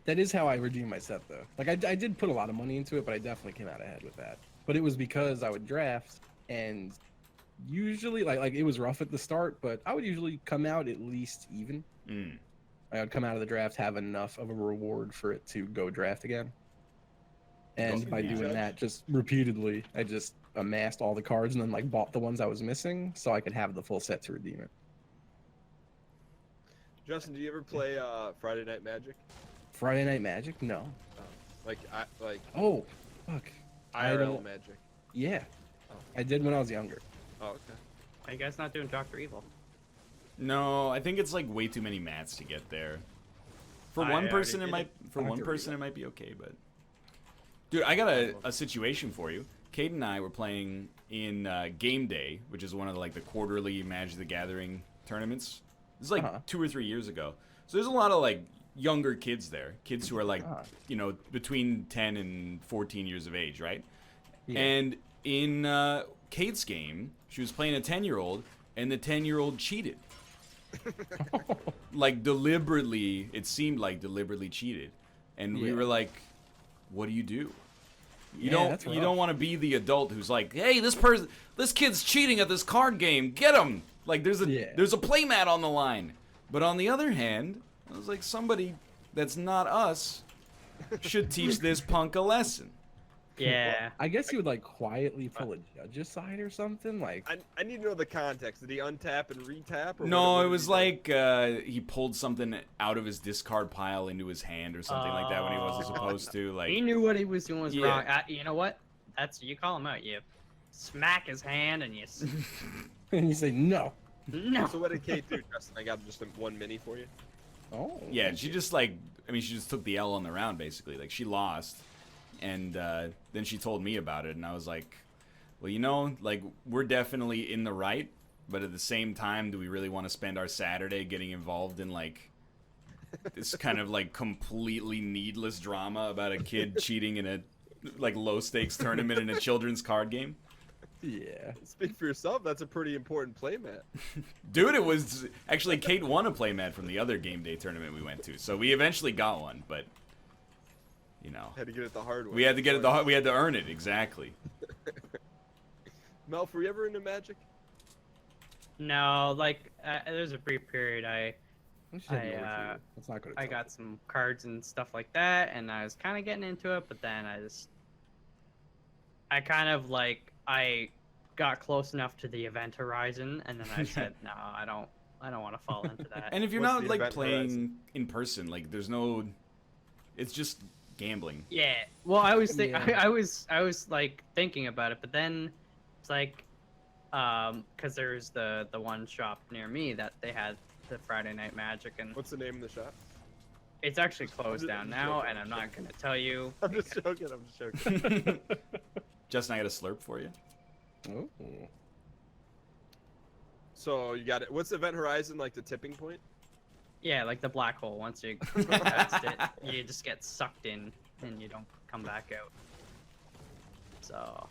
That is how I redeemed my set, though. Like, I did put a lot of money into it, but I definitely came out ahead with that. But it was because I would draft, and usually, like it was rough at the start, but I would usually come out at least even. Mm. I would come out of the draft, have enough of a reward for it to go draft again. And by doing that, just repeatedly, I just amassed all the cards and then like bought the ones I was missing so I could have the full set to redeem it. Justin, do you ever play Friday Night Magic? Friday Night Magic? No. Like Oh, fuck. I IRL don't- Magic? Yeah. I did when I was younger. Oh, okay. Why you guys not doing Dr. Evil? No, I think it's like way too many mats to get there. For I one already person, it did might. it. For one person, it might be okay, but. Dude, I got a situation for you. Kate and I were playing in Game Day, which is one of the quarterly Magic the Gathering tournaments. This is like 2 or 3 years ago. So there's a lot of like younger kids there, kids who are like, between 10 and 14 years of age, right? Yeah. And in Kate's game, she was playing a 10-year-old, and the 10-year-old cheated. Like deliberately, it seemed like deliberately cheated. And we Yeah. were like, what do? You Yeah, that's don't rough. want to be the adult who's like, hey, this kid's cheating at this card game. Get him! Like there's a playmat on the line. But on the other hand, I was like, somebody that's not us should teach this punk a lesson. Yeah. I guess he would like quietly pull a judge aside or something. Like, I need to know the context. Did he untap and retap? Or No, what it was like he pulled something out of his discard pile into his hand or something like that when he wasn't supposed to. Like He knew what he was doing was Yeah. wrong. You know what? You call him out. You smack his hand and you. and you say no. No. So what did Kate do, Justin? I got just one mini for you. Oh. Yeah, she just she just took the L on the round basically. Like she lost, and then she told me about it, and I was like, well, you know, like, we're definitely in the right, but at the same time, do we really want to spend our Saturday getting involved in, like, this kind of, like, completely needless drama about a kid cheating in a, like, low-stakes tournament in a children's card game? Yeah. Speak for yourself, that's a pretty important playmat. Dude, it was... Actually, Kate won a playmat from the other game day tournament we went to, so we eventually got one, but... You know. Had to get it the hard way. We had to get it we had to earn it, exactly. Melf, were you ever into Magic? No, like there's a brief period Let's not go to I got some cards and stuff like that, and I was kind of getting into it, but then I kind of like I got close enough to the event horizon, and then I said, no, I don't want to fall into that. And if you're not like playing in person, like there's no, it's just gambling. Yeah. Well, I was I was like thinking about it, but then it's like, because there's the one shop near me that they had the Friday Night Magic, and what's the name of the shop? It's actually closed down now, and I'm not gonna tell you. I'm just joking. Justin, I got a slurp for you. Oh. So you got it. What's Event Horizon, like the tipping point? Yeah, like the black hole. Once you get past it, you just get sucked in, and you don't come back out. So,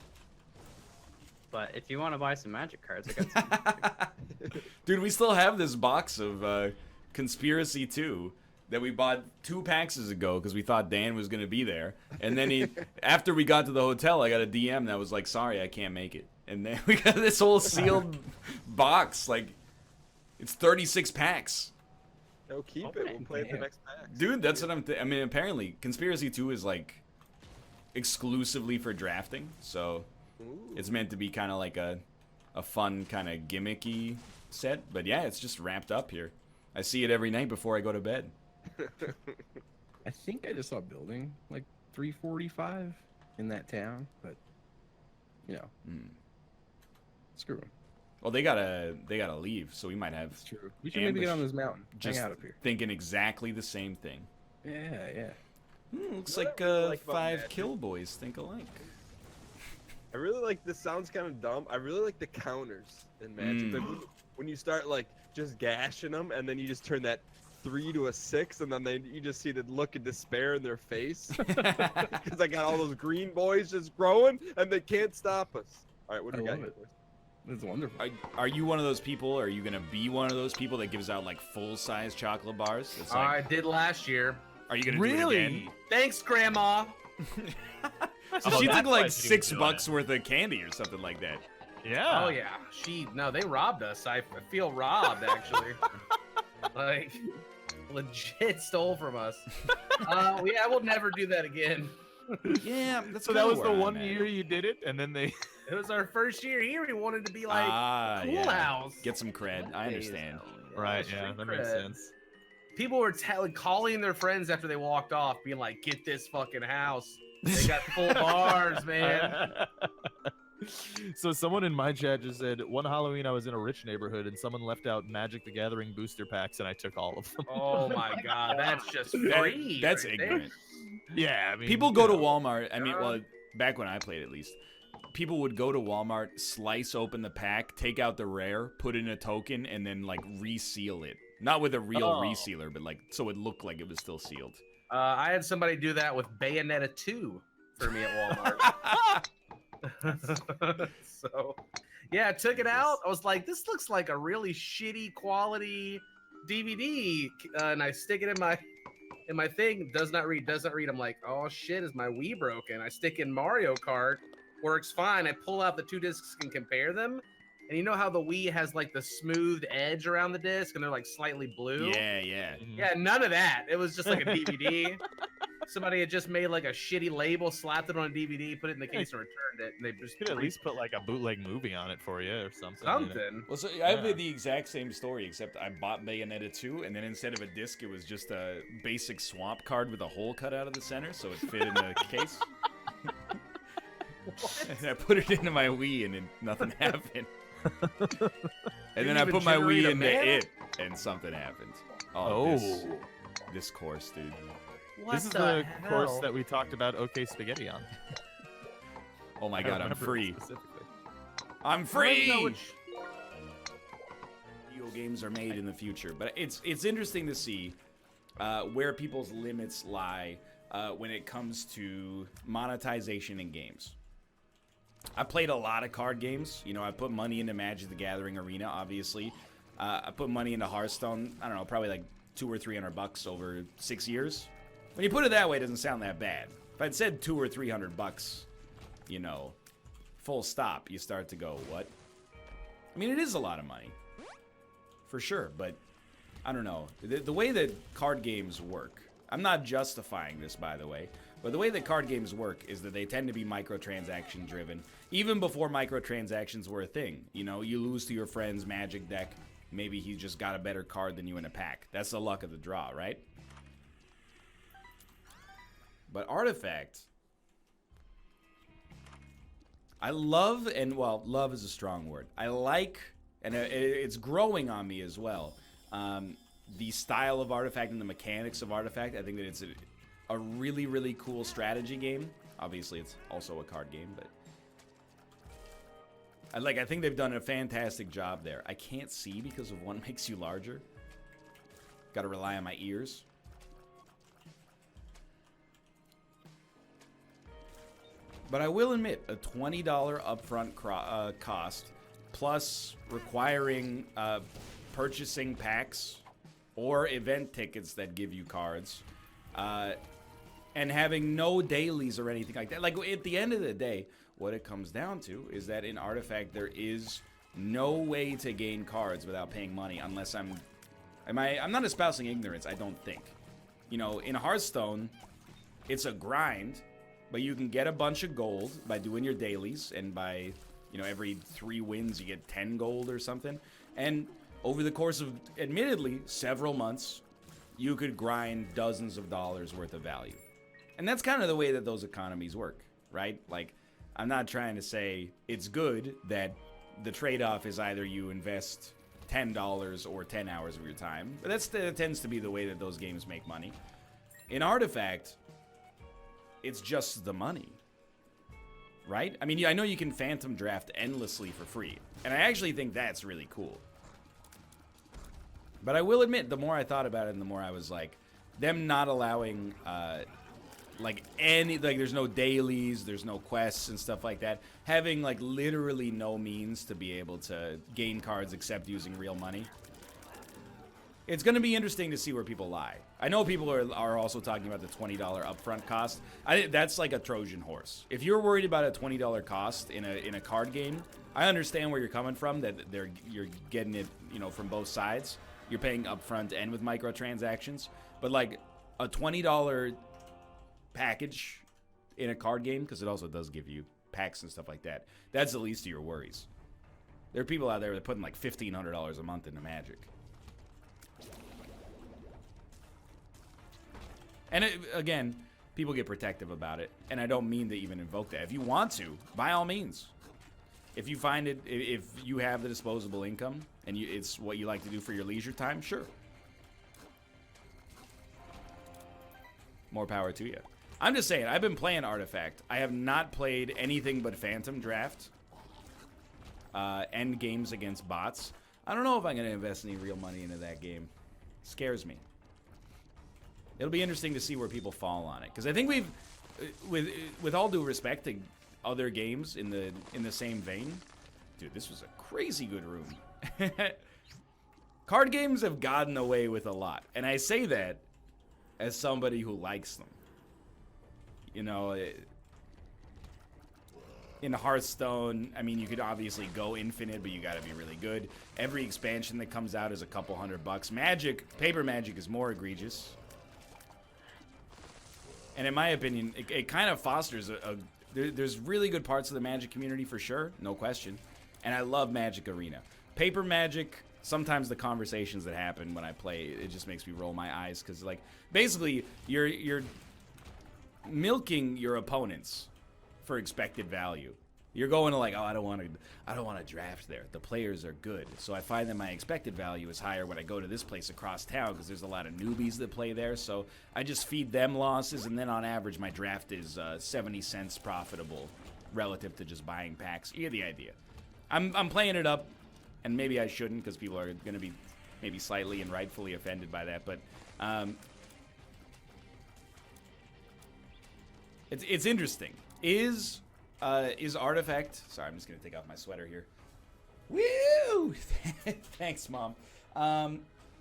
but if you want to buy some Magic cards, I got some. Dude, we still have this box of Conspiracy 2 that we bought 2 packs ago because we thought Dan was going to be there. And then after we got to the hotel, I got a DM that was like, sorry, I can't make it. And then we got this whole sealed box. Like, it's 36 packs. No, keep it. We'll play it the next pack. Dude, that's what I mean, apparently, Conspiracy 2 is, like, exclusively for drafting. So, it's meant to be kind of like a fun, kind of gimmicky set. But yeah, it's just wrapped up here. I see it every night before I go to bed. I think I just saw a building like 345 in that town, but you know, screw them. Well, they gotta leave, so we might have. That's true. We should maybe get on this mountain. Just hang out up here. Thinking exactly the same thing. Yeah. Looks like really 5 kill boys think alike. I really like this. Sounds kind of dumb. I really like the counters in Magic. Like when you start like just gashing them, and then you just turn that 3 to a 6, and then you just see the look of despair in their face because I got all those green boys just growing, and they can't stop us. All right, what do we got here? That's wonderful. Are you one of those people? Or are you gonna be one of those people that gives out like full-size chocolate bars? It's like, I did last year. Are you gonna do it again? Thanks, Grandma. She took like $6 worth of candy or something like that. Yeah. Oh yeah. No, they robbed us. I feel robbed actually. Like, legit stole from us. Yeah, we'll never do that again. Yeah, so that was the one year you did it, and then they. It was our first year here. We wanted to be like Cool yeah. House. Get some cred. I understand. Right? Yeah, that makes sense. People were calling their friends after they walked off, being like, "Get this fucking house. They got full bars, man." So someone in my chat just said, one Halloween I was in a rich neighborhood and someone left out Magic the Gathering booster packs and I took all of them. Oh my god, that's just free. That's right ignorant. Yeah, I mean, people go to Walmart. I mean, well, back when I played at least, people would go to Walmart, slice open the pack, take out the rare, put in a token, and then like reseal it. Not with a real resealer, but like so it looked like it was still sealed. I had somebody do that with Bayonetta 2 for me at Walmart. So, yeah, I took it out. I was like, this looks like a really shitty quality DVD, and I stick it in my thing. Does not read. I'm like, oh shit, is my Wii broken? I stick in Mario Kart, works fine. I pull out the 2 discs and compare them. And you know how the Wii has like the smooth edge around the disc and they're like slightly blue? Yeah. Yeah, none of that. It was just like a DVD. Somebody had just made like a shitty label, slapped it on a DVD, put it in the case, and returned it. And they just could at least put like a bootleg movie on it for you or something. Something. Well, so I have the exact same story, except I bought Bayonetta 2, and then instead of a disc, it was just a basic swamp card with a hole cut out of the center, so it fit in the case. And I put it into my Wii, and then nothing happened. And then I put my Wii into it, and something happened. Oh. This course, dude. What This is the the hell? course that we talked about OK Spaghetti on. Oh my I god, I'm remember free. specifically. I'm I free! don't know which- Video games are made in the future, but it's interesting to see where people's limits lie when it comes to monetization in games. I played a lot of card games. You know, I put money into Magic the Gathering Arena, obviously. I put money into Hearthstone. I don't know, probably like $200 or $300 over 6 years. When you put it that way, it doesn't sound that bad. If I'd said $200 or $300, you know, full stop, you start to go, what? I mean, it is a lot of money, for sure. But I don't know, the way that card games work. I'm not justifying this, by the way. But the way that card games work is that they tend to be microtransaction driven. Even before microtransactions were a thing. You know, you lose to your friend's Magic deck. Maybe he just got a better card than you in a pack. That's the luck of the draw, right? But Artifact, I love, and well, love is a strong word. I like, and it's growing on me as well, the style of Artifact and the mechanics of Artifact. I think that it's a really, really cool strategy game. Obviously, it's also a card game, but I think they've done a fantastic job there. I can't see because of one makes you larger. Got to rely on my ears. But I will admit, a $20 upfront cost, plus requiring purchasing packs or event tickets that give you cards, and having no dailies or anything like that. Like, at the end of the day, what it comes down to is that in Artifact, there is no way to gain cards without paying money, unless I'm not espousing ignorance, I don't think. You know, in Hearthstone, it's a grind, but you can get a bunch of gold by doing your dailies, and by, you know, every 3 wins you get 10 gold or something. And over the course of, admittedly, several months, you could grind dozens of dollars worth of value. And that's kind of the way that those economies work, right? Like, I'm not trying to say it's good that the trade-off is either you invest $10 or 10 hours of your time, but that tends to be the way that those games make money. In Artifact, it's just the money, right? I mean, I know you can phantom draft endlessly for free, and I actually think that's really cool. But I will admit, the more I thought about it, and the more I was like, them not allowing, there's no dailies, there's no quests and stuff like that. Having, like, literally no means to be able to gain cards except using real money. It's going to be interesting to see where people lie. I know people are also talking about the $20 upfront cost. That's like a Trojan horse. If you're worried about a $20 cost in a card game, I understand where you're coming from, that you're getting it, you know, from both sides. You're paying upfront and with microtransactions. But like a $20 package in a card game, because it also does give you packs and stuff like that, that's the least of your worries. There are people out there that are putting like $1,500 a month into Magic. And again, people get protective about it, and I don't mean to even invoke that. If you want to, by all means. If you find it, if you have the disposable income, and it's what you like to do for your leisure time, sure. More power to you. I'm just saying, I've been playing Artifact. I have not played anything but Phantom Draft, end games against bots. I don't know if I'm going to invest any real money into that game. Scares me. It'll be interesting to see where people fall on it, because I think we've, with all due respect to other games in the same vein, dude, this was a crazy good room. Card games have gotten away with a lot, and I say that as somebody who likes them. You know, in Hearthstone, I mean, you could obviously go infinite, but you got to be really good. Every expansion that comes out is a couple $100. Magic, paper Magic is more egregious. And in my opinion, it kind of fosters there's really good parts of the Magic community for sure, no question. And I love Magic Arena. Paper Magic, sometimes the conversations that happen when I play, it just makes me roll my eyes, because like basically you're milking your opponents for expected value. You're going to like, oh, I don't want to draft there. The players are good, so I find that my expected value is higher when I go to this place across town because there's a lot of newbies that play there. So I just feed them losses, and then on average, my draft is 70 cents profitable relative to just buying packs. You get the idea. I'm playing it up, and maybe I shouldn't because people are going to be maybe slightly and rightfully offended by that, but it's interesting. Is Artifact... Sorry, I'm just going to take off my sweater here. Woo! Thanks, Mom.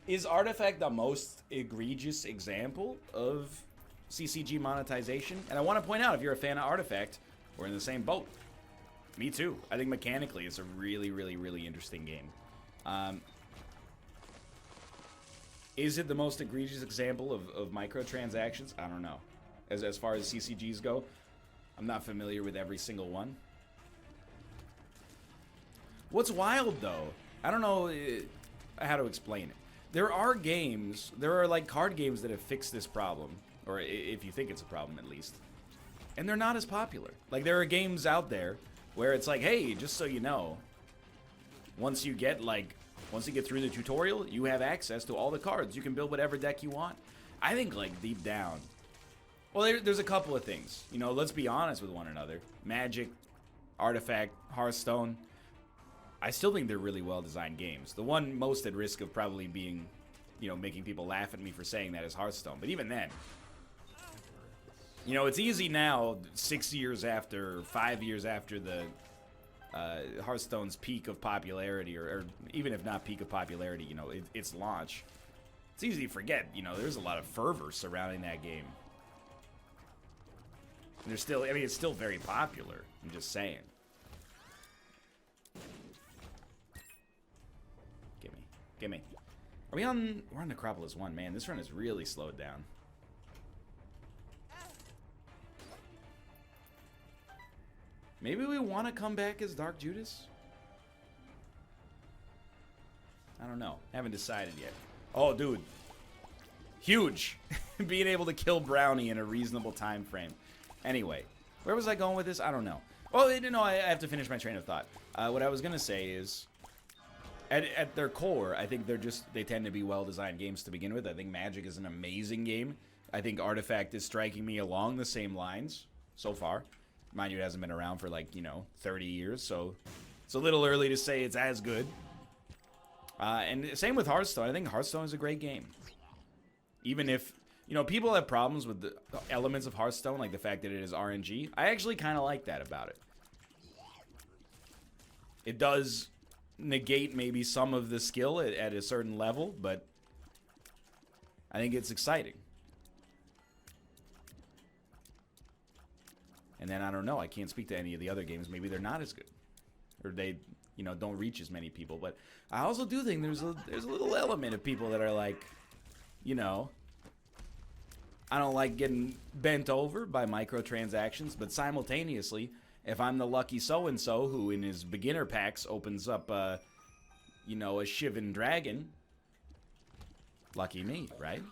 Is Artifact the most egregious example of CCG monetization? And I want to point out, if you're a fan of Artifact, we're in the same boat. Me too. I think mechanically it's a really, really, really interesting game. Is it the most egregious example of microtransactions? I don't know. As far as CCGs go, I'm not familiar with every single one. What's wild, though, I don't know how to explain it. There are like card games that have fixed this problem, or if you think it's a problem at least, and they're not as popular. Like, there are games out there where it's like, hey, just so you know, once you get through the tutorial, you have access to all the cards. You can build whatever deck you want. I think, like, deep down, well, there's a couple of things. You know, let's be honest with one another. Magic, Artifact, Hearthstone, I still think they're really well-designed games. The one most at risk of probably being, you know, making people laugh at me for saying that is Hearthstone. But even then, you know, it's easy now, 6 years after, 5 years after the Hearthstone's peak of popularity, or even if not peak of popularity, you know, its launch. It's easy to forget, you know, there's a lot of fervor surrounding that game. And there's still, I mean, it's still very popular. I'm just saying. Gimme. We're on Necropolis 1, man. This run is really slowed down. Maybe we want to come back as Dark Judas? I don't know. Haven't decided yet. Oh, dude. Huge. Being able to kill Brownie in a reasonable time frame. Anyway, where was I going with this? I don't know. Oh, no, I have to finish my train of thought. What I was going to say is, at their core, I think they tend to be well-designed games to begin with. I think Magic is an amazing game. I think Artifact is striking me along the same lines so far. Mind you, it hasn't been around for, like, you know, 30 years, so it's a little early to say it's as good. And same with Hearthstone. I think Hearthstone is a great game. Even if, you know, people have problems with the elements of Hearthstone, like the fact that it is RNG. I actually kind of like that about it. It does negate maybe some of the skill at a certain level, but I think it's exciting. And then, I don't know, I can't speak to any of the other games. Maybe they're not as good. Or they, you know, don't reach as many people. But I also do think there's a little element of people that are like, you know, I don't like getting bent over by microtransactions, but simultaneously, if I'm the lucky so-and-so who in his beginner packs opens up, you know, a Shivan Dragon, lucky me, right?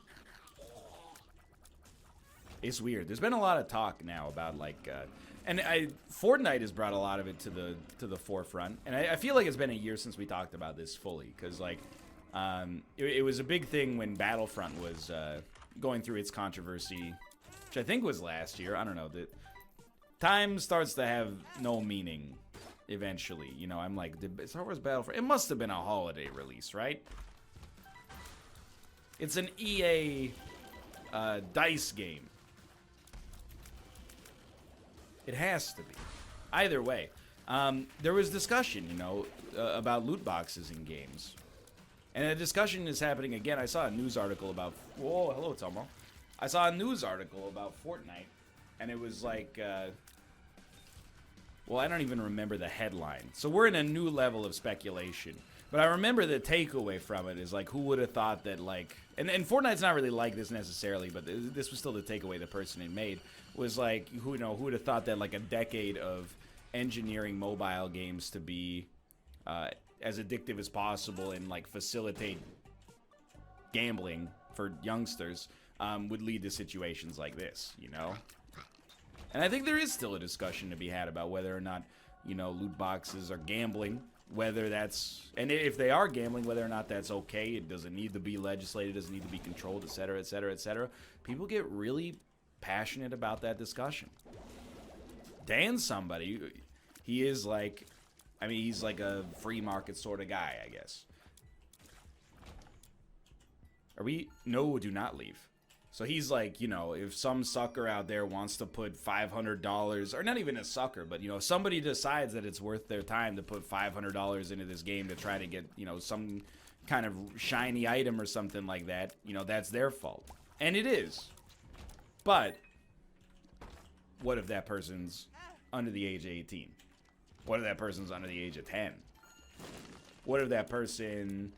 It's weird. There's been a lot of talk now about, like, and Fortnite has brought a lot of it to the forefront, and I feel like it's been a year since we talked about this fully, because, like, it was a big thing when Battlefront was going through its controversy, which I think was last year. I don't know. Time starts to have no meaning eventually. You know, I'm like, did Star Wars Battlefront? It must have been a holiday release, right? It's an EA DICE game. It has to be. Either way, there was discussion, you know, about loot boxes in games. And a discussion is happening again. I saw a news article about... Whoa, hello, Tomo. I saw a news article about Fortnite, and it was like... well, I don't even remember the headline. So we're in a new level of speculation. But I remember the takeaway from it is, like, who would have thought that, like... And Fortnite's not really like this necessarily, but this was still the takeaway the person had made. Was, like, who would have thought that, like, a decade of engineering mobile games to be as addictive as possible and, like, facilitate gambling for youngsters would lead to situations like this, you know? And I think there is still a discussion to be had about whether or not you know, loot boxes are gambling, whether that's, and if they are gambling, whether or not that's okay. It doesn't need to be legislated, doesn't need to be controlled, et cetera, et cetera, et cetera. People get really passionate about that discussion. Dan's somebody, he is like, I mean, he's like a free market sort of guy, I guess. Are we? No, do not leave. So he's like, you know, if some sucker out there wants to put $500, or not even a sucker, but, you know, if somebody decides that it's worth their time to put $500 into this game to try to get, you know, some kind of shiny item or something like that, you know, that's their fault. And it is. But what if that person's under the age of 18? What if that person's under the age of 10? What if that person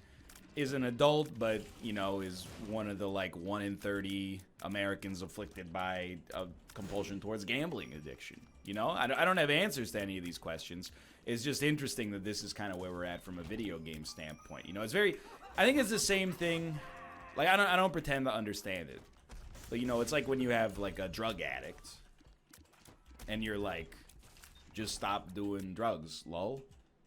is an adult, but, you know, is one of the, like, 1 in 30 Americans afflicted by a compulsion towards gambling addiction? You know, I don't have answers to any of these questions. It's just interesting that this is kind of where we're at from a video game standpoint. You know, it's very, I think it's the same thing. Like, I don't pretend to understand it. But, you know, it's like when you have, like, a drug addict, and you're like, just stop doing drugs, lol.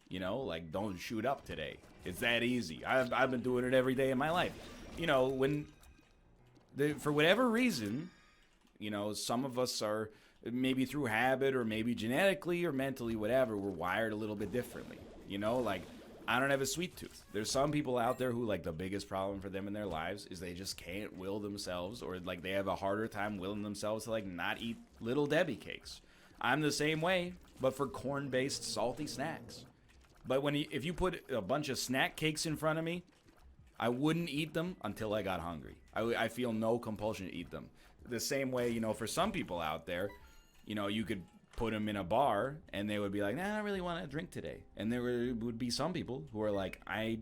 You know, like, don't shoot up today. It's that easy. I've been doing it every day of my life. You know, when, for whatever reason, you know, some of us are, maybe through habit or maybe genetically or mentally, whatever, we're wired a little bit differently. You know, like, I don't have a sweet tooth. There's some people out there who, like, the biggest problem for them in their lives is they just can't will themselves, or, like, they have a harder time willing themselves to, like, not eat Little Debbie cakes. I'm the same way, but for corn-based salty snacks. But if you put a bunch of snack cakes in front of me, I wouldn't eat them until I got hungry. I feel no compulsion to eat them. The same way, you know, for some people out there, you know, you could put them in a bar and they would be like, nah, I don't really want to drink today. And there would be some people who are like, I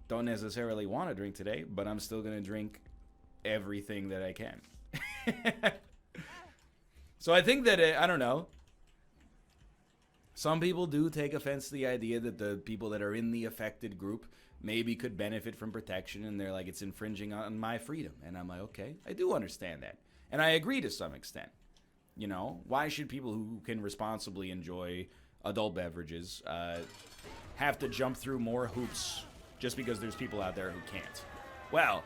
don't necessarily want to drink today, but I'm still going to drink everything that I can. So I think that, I don't know. Some people do take offense to the idea that the people that are in the affected group maybe could benefit from protection, and they're like, it's infringing on my freedom. And I'm like, okay, I do understand that. And I agree to some extent. You know, why should people who can responsibly enjoy adult beverages have to jump through more hoops just because there's people out there who can't? Well,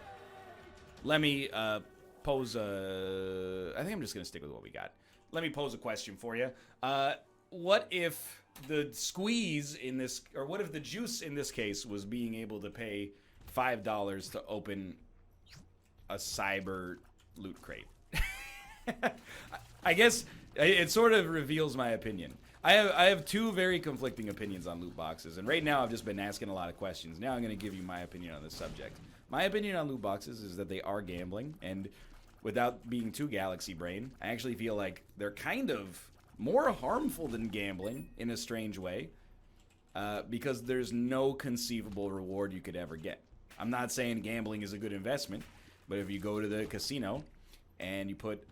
let me pose a... I think I'm just going to stick with what we got. Let me pose a question for you. What if the squeeze in this, or what if the juice in this case was being able to pay $5 to open a cyber loot crate? I guess it sort of reveals my opinion. I have two very conflicting opinions on loot boxes, and right now I've just been asking a lot of questions. Now I'm going to give you my opinion on this subject. My opinion on loot boxes is that they are gambling, and without being too galaxy brain, I actually feel like they're kind of more harmful than gambling in a strange way, because there's no conceivable reward you could ever get. I'm not saying gambling is a good investment, but if you go to the casino and you put,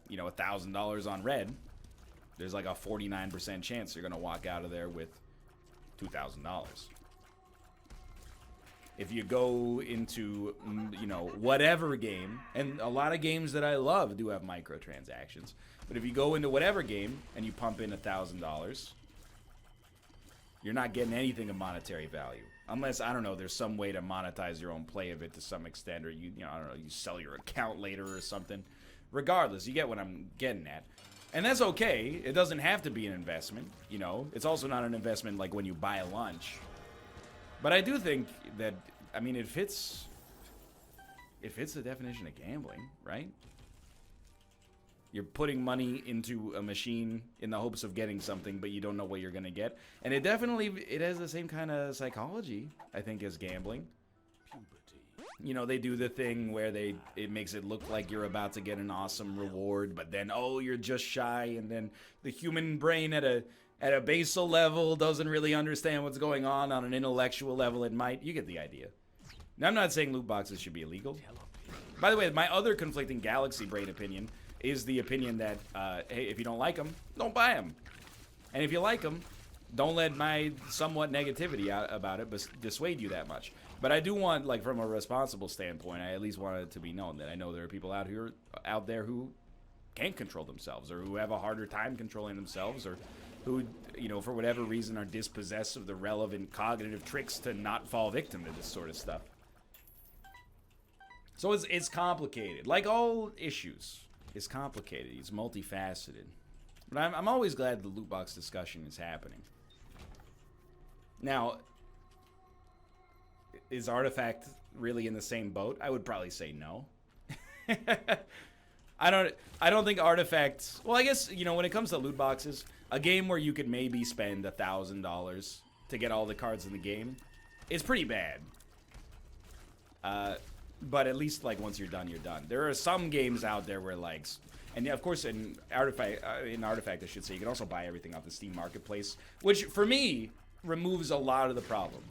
you know, $1,000 on red, there's like a 49% chance you're gonna walk out of there with $2,000. If you go into, you know, whatever game, and a lot of games that I love do have microtransactions, but if you go into whatever game and you pump in $1,000, you're not getting anything of monetary value. Unless, I don't know, there's some way to monetize your own play of it to some extent, or you know, I don't know, you sell your account later or something. Regardless, you get what I'm getting at. And that's okay. It doesn't have to be an investment, you know. It's also not an investment like when you buy a lunch. But I do think that, I mean, it fits the definition of gambling, right? You're putting money into a machine in the hopes of getting something, but you don't know what you're going to get. And it has the same kind of psychology, I think, as gambling. You know, they do the thing where it makes it look like you're about to get an awesome reward, but then, oh, you're just shy, and then the human brain at a basal level doesn't really understand what's going on an intellectual level it might. You get the idea. Now, I'm not saying loot boxes should be illegal. By the way, my other conflicting galaxy brain opinion is the opinion that, hey, if you don't like them, don't buy them. And if you like them, don't let my somewhat negativity about it dissuade you that much. But I do want, like, from a responsible standpoint, I at least want it to be known that I know there are people out there who can't control themselves, or who have a harder time controlling themselves, or who, you know, for whatever reason are dispossessed of the relevant cognitive tricks to not fall victim to this sort of stuff. So it's complicated. Like all issues, it's complicated. It's multifaceted. But I'm always glad the loot box discussion is happening. Now, is Artifact really in the same boat? I would probably say no. I don't think Artifact... Well, I guess, you know, when it comes to loot boxes, a game where you could maybe spend $1,000 to get all the cards in the game is pretty bad. But at least, like, once you're done, you're done. There are some games out there where, like... And, yeah, of course, in Artifact, I should say, you can also buy everything off the Steam Marketplace, which, for me, removes a lot of the problem.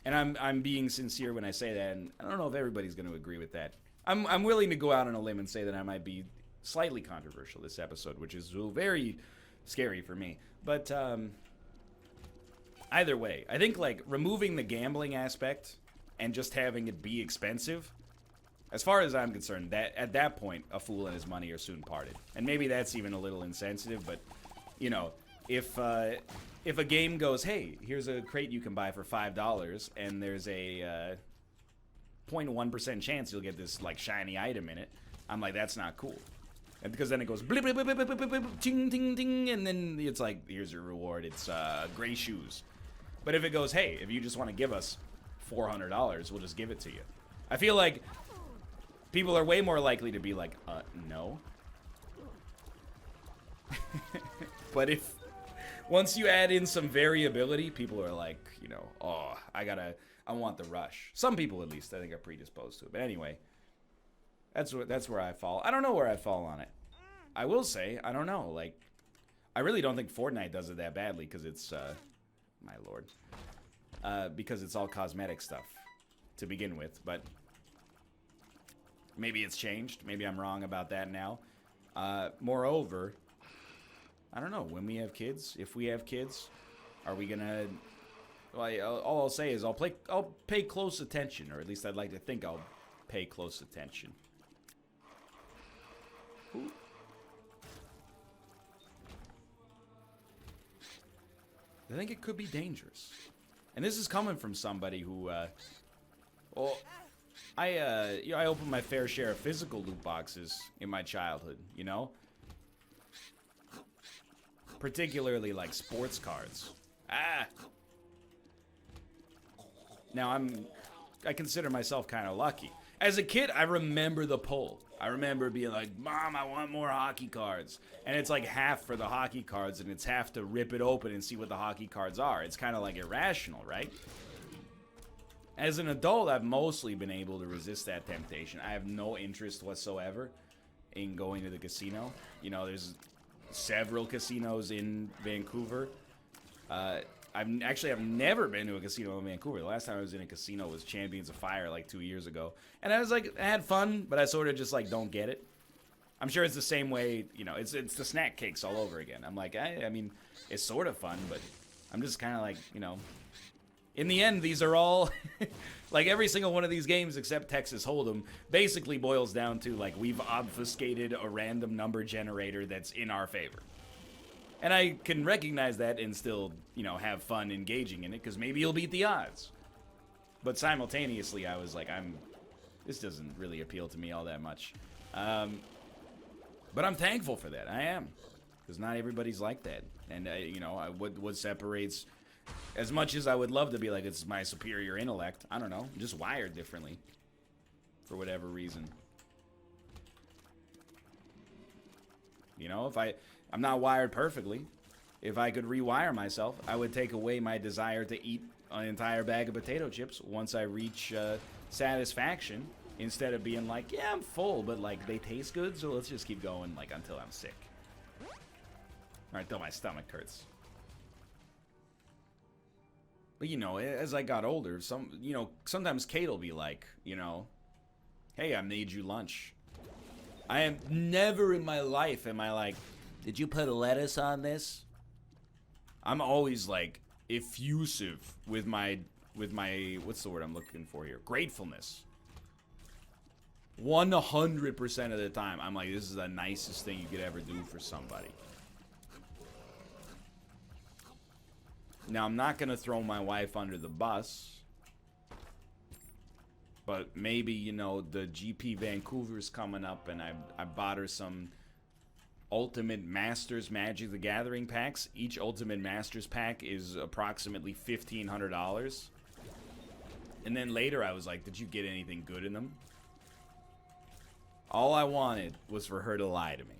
And I'm being sincere when I say that, and I don't know if everybody's going to agree with that. I'm willing to go out on a limb and say that I might be slightly controversial this episode, which is very scary for me. But either way, I think, like, removing the gambling aspect and just having it be expensive, as far as I'm concerned, that at that point, a fool and his money are soon parted. And maybe that's even a little insensitive, but, you know, if a game goes, hey, here's a crate you can buy for $5, and there's a 0.1% chance you'll get this, like, shiny item in it, I'm like, that's not cool. And because then it goes blip, blip, blip, blip, blip, blip, blip, ting, ting, ting, and then it's like, here's your reward. It's gray shoes. But if it goes, hey, if you just want to give us $400, we'll just give it to you. I feel like people are way more likely to be like, no. But if once you add in some variability, people are like, you know, oh, I want the rush. Some people, at least, I think, are predisposed to it. But anyway, that's where I fall. I don't know where I fall on it. I will say, I don't know. Like, I really don't think Fortnite does it that badly because it's, my lord, because it's all cosmetic stuff to begin with. But maybe it's changed. Maybe I'm wrong about that now. Moreover, I don't know. When we have kids, if we have kids, are we gonna? Well, all I'll say is I'll pay close attention, or at least I'd like to think I'll pay close attention. Ooh. I think it could be dangerous, and this is coming from somebody who, well, I opened my fair share of physical loot boxes in my childhood, you know, particularly like sports cards. Now I consider myself kind of lucky. As a kid, I remember the pull. I remember being like, Mom, I want more hockey cards. And it's like half for the hockey cards, and it's half to rip it open and see what the hockey cards are. It's kind of like irrational, right? As an adult, I've mostly been able to resist that temptation. I have no interest whatsoever in going to the casino. You know, there's several casinos in Vancouver. I've never been to a casino in Vancouver. The last time I was in a casino was Champions of Fire like 2 years ago. And I was like, I had fun, but I sort of just like don't get it. I'm sure it's the same way, you know, it's the snack cakes all over again. I'm like, I mean, it's sort of fun, but I'm just kind of like, you know, in the end, these are all, like every single one of these games except Texas Hold'em basically boils down to like we've obfuscated a random number generator that's in our favor. And I can recognize that and still, you know, have fun engaging in it, because maybe you'll beat the odds. But simultaneously, I was like, this doesn't really appeal to me all that much. But I'm thankful for that. I am. Because not everybody's like that. And, you know, what separates, as much as I would love to be like, it's my superior intellect, I don't know, I'm just wired differently. For whatever reason. You know, I'm not wired perfectly. If I could rewire myself, I would take away my desire to eat an entire bag of potato chips once I reach satisfaction, instead of being like, yeah, I'm full, but like they taste good, so let's just keep going like until I'm sick. Or until my stomach hurts. But you know, as I got older, sometimes Kate will be like, you know, hey, I made you lunch. I am never in my life am I like, did you put a lettuce on this? I'm always like effusive with my what's the word I'm looking for here? Gratefulness. 100% of the time, I'm like, this is the nicest thing you could ever do for somebody. Now, I'm not going to throw my wife under the bus, but maybe, you know, the GP Vancouver's coming up, and I bought her some Ultimate Masters Magic the Gathering packs. Each Ultimate Masters pack is approximately $1,500. And then later I was like, did you get anything good in them? All I wanted was for her to lie to me.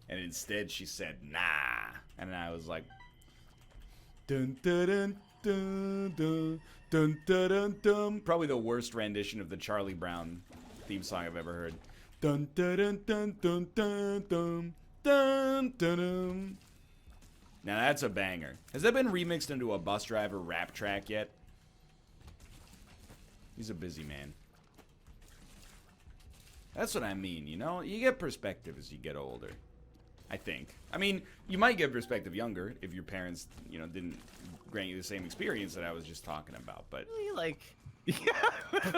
And instead she said, nah. And I was like, dun dun dun dun dun dun dun dun dun. Probably the worst rendition of the Charlie Brown theme song I've ever heard. Dun dun dun dun dun dun dun dun dun dun. Now that's a banger. Has that been remixed into a bus driver rap track yet? He's a busy man. That's what I mean, you know? You get perspective as you get older. I think. I mean, you might get perspective younger if your parents, you know, didn't grant you the same experience that I was just talking about, but... Really, like...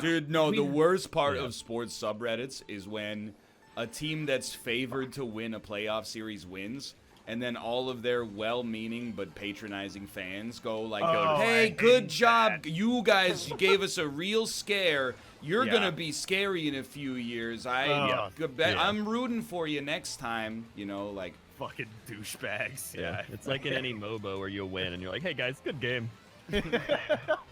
Dude, no, the worst part of sports subreddits is when a team that's favored to win a playoff series wins, and then all of their well-meaning but patronizing fans go like, hey, good job, you guys gave us a real scare. You're gonna be scary in a few years. I'm rooting for you next time, you know, like... Fucking douchebags. Yeah, it's like in any MOBA where you win and you're like, hey guys, good game.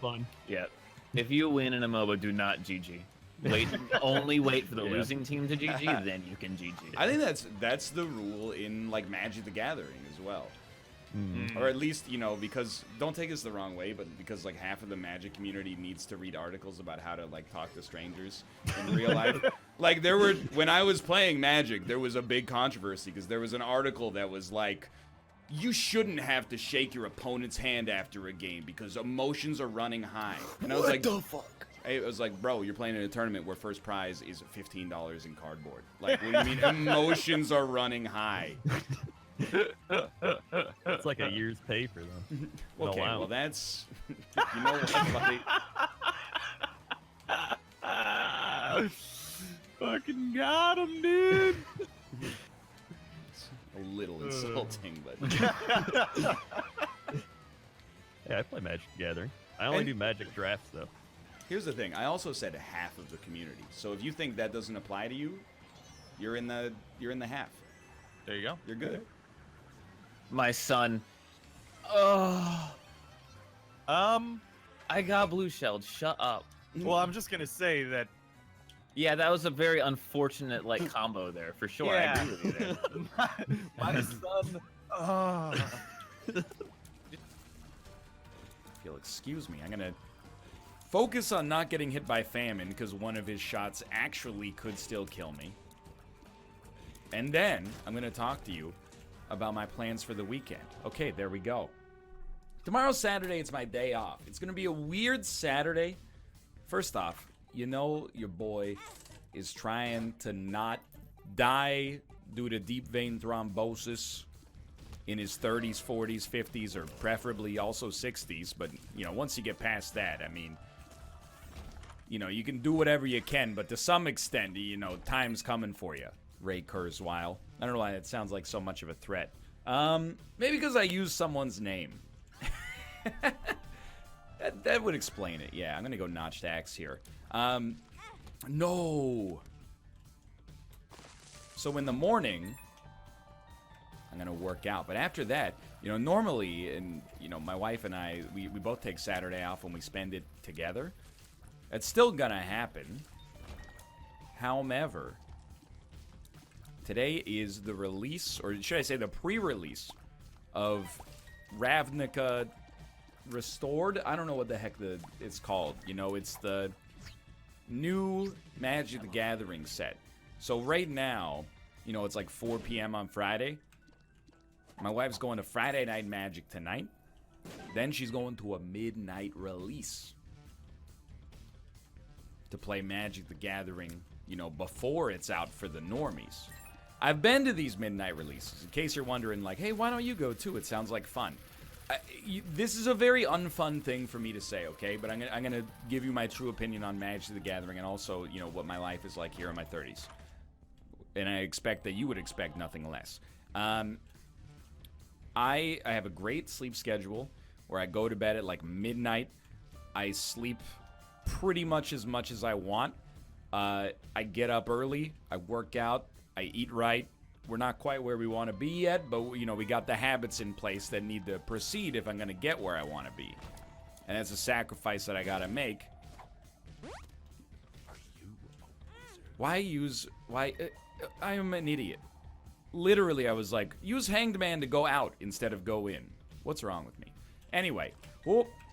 Fun. Yeah. If you win in a MOBA, do not GG. Wait, only wait for the losing team to GG, then you can GG. I think that's the rule in like Magic the Gathering as well. Or at least, you know, because don't take us the wrong way, but because like half of the Magic community needs to read articles about how to like talk to strangers in real life. Like when I was playing Magic, there was a big controversy because there was an article that was like, you shouldn't have to shake your opponent's hand after a game because emotions are running high. And I was like, what the fuck? It was like, bro, you're playing in a tournament where first prize is $15 in cardboard. Like, what do you mean emotions are running high? It's like a year's pay for them. Okay, well that's... You know what, buddy? Fucking got him, dude. A little insulting, but... Yeah, I play Magic the Gathering. I only do Magic drafts, though. Here's the thing. I also said half of the community. So if you think that doesn't apply to you, you're in the half. There you go. You're good. My son. Oh. I got blue shelled. Shut up. Well, I'm just gonna say that. Yeah, that was a very unfortunate like combo there for sure. Yeah. I agree with you there. my son. Oh. If you'll excuse me, I'm gonna focus on not getting hit by famine because one of his shots actually could still kill me. And then I'm gonna talk to you about my plans for the weekend. Okay, there we go. Tomorrow's Saturday, it's my day off. It's gonna be a weird Saturday. First off, you know your boy is trying to not die due to deep vein thrombosis in his 30s, 40s, 50s, or preferably also 60s. But, you know, once you get past that, I mean, you know, you can do whatever you can, but to some extent, you know, time's coming for you. Ray Kurzweil. I don't know why that sounds like so much of a threat. Maybe because I used someone's name. that would explain it. Yeah, I'm going to go Notched Axe here. No. So in the morning, I'm going to work out. But after that, you know, normally, and you know, my wife and I, we both take Saturday off and we spend it together. It's still going to happen. However, today is the release, or should I say the pre-release, of Ravnica Restored. I don't know what the heck it's called. You know, it's the new Magic the Gathering set. So right now, you know, it's like 4 p.m. on Friday. My wife's going to Friday Night Magic tonight. Then she's going to a midnight release to play Magic the Gathering, you know, before it's out for the normies. I've been to these midnight releases. In case you're wondering, like, hey, why don't you go too? It sounds like fun. This is a very unfun thing for me to say, okay? But I'm gonna give you my true opinion on Magic the Gathering and also, you know, what my life is like here in my 30s. And I expect that you would expect nothing less. I I have a great sleep schedule where I go to bed at like midnight. I sleep pretty much as I want. I get up early. I work out. I eat right. We're not quite where we want to be yet, but you know, we got the habits in place that need to proceed if I'm going to get where I want to be. And that's a sacrifice that I got to make. Why I am an idiot. Literally, I was like, use Hanged Man to go out instead of go in. What's wrong with me? Anyway,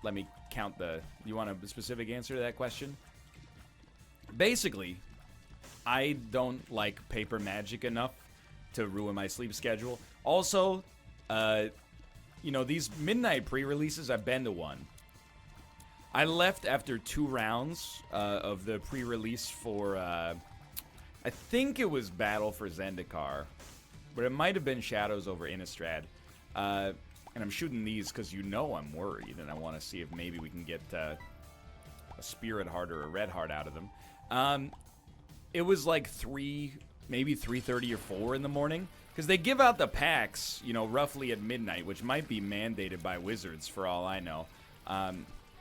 let me count the... You want a specific answer to that question? Basically, I don't like paper magic enough to ruin my sleep schedule. Also, you know, these midnight pre-releases, I've been to one. I left after 2 rounds of the pre-release for, I think it was Battle for Zendikar, but it might have been Shadows over Innistrad. And I'm shooting these because you know I'm worried, and I want to see if maybe we can get a Spirit Heart or a Red Heart out of them. It was like 3, maybe 3:30 or 4 in the morning, because they give out the packs, you know, roughly at midnight, which might be mandated by Wizards for all I know.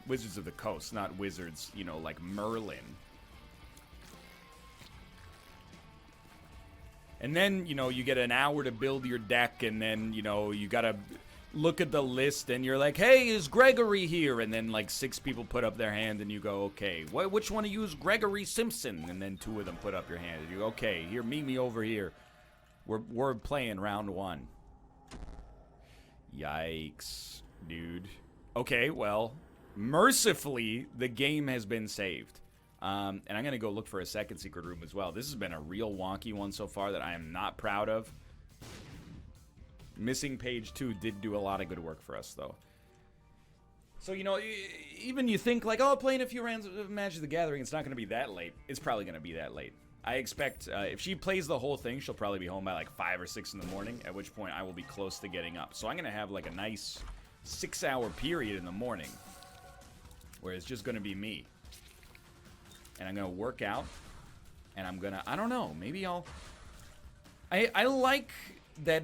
Wizards of the Coast, not Wizards, you know, like Merlin. And then, you know, you get an hour to build your deck, and then, you know, you gotta look at the list, and you're like, hey, is Gregory here? And then, like, 6 people put up their hand, and you go, okay, which one of you is Gregory Simpson? And then 2 of them put up your hand, and you go, okay, here, meet me over here. We're playing round 1. Yikes, dude. Okay, well, mercifully, the game has been saved. And I'm going to go look for a second secret room as well. This has been a real wonky one so far that I am not proud of. Missing page 2 did do a lot of good work for us, though. So, you know, even you think, like, oh, playing a few rounds of Magic the Gathering, it's not going to be that late. It's probably going to be that late. I expect if she plays the whole thing, she'll probably be home by, like, 5 or 6 in the morning, at which point I will be close to getting up. So I'm going to have, like, a nice 6-hour period in the morning where it's just going to be me. And I'm going to work out, and I'm going to, I don't know, maybe I like that,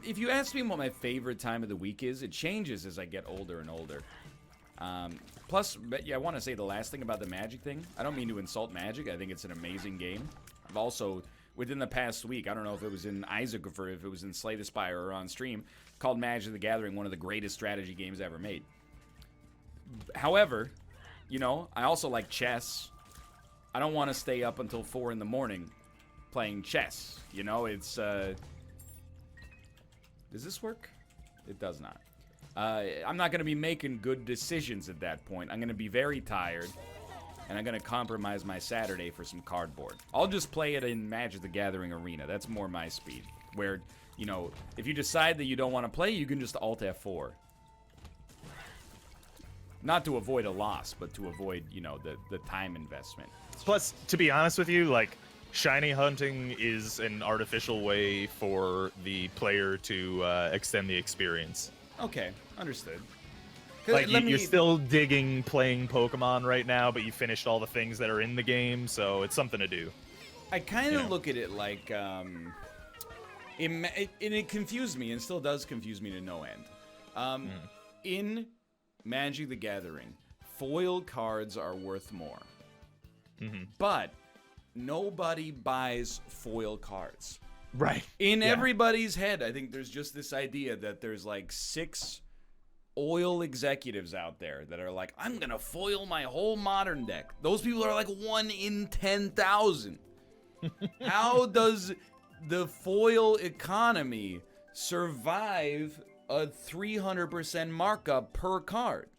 if you ask me what my favorite time of the week is, it changes as I get older and older. Plus, yeah, I want to say the last thing about the Magic thing. I don't mean to insult Magic. I think it's an amazing game. I've also, within the past week, I don't know if it was in Isaac or if it was in Slay the Spire or on stream, called Magic the Gathering one of the greatest strategy games ever made. However, you know, I also like chess. I don't want to stay up until 4 in the morning playing chess. You know, it's, does this work? It does not. I'm not going to be making good decisions at that point. I'm going to be very tired, and I'm going to compromise my Saturday for some cardboard. I'll just play it in Magic the Gathering Arena. That's more my speed. Where, you know, if you decide that you don't want to play, you can just Alt F4. Not to avoid a loss, but to avoid, you know, the time investment. Plus, to be honest with you, like, shiny hunting is an artificial way for the player to extend the experience. Okay, understood. Like, you're still digging playing Pokemon right now, but you finished all the things that are in the game, so it's something to do. I kind of look at it like, it confused me, and still does confuse me to no end. In Magic the Gathering, foil cards are worth more. But nobody buys foil cards. Right. In everybody's head, I think there's just this idea that there's like 6 oil executives out there that are like, I'm going to foil my whole modern deck. Those people are like 1 in 10,000. How does the foil economy survive a 300% markup per card?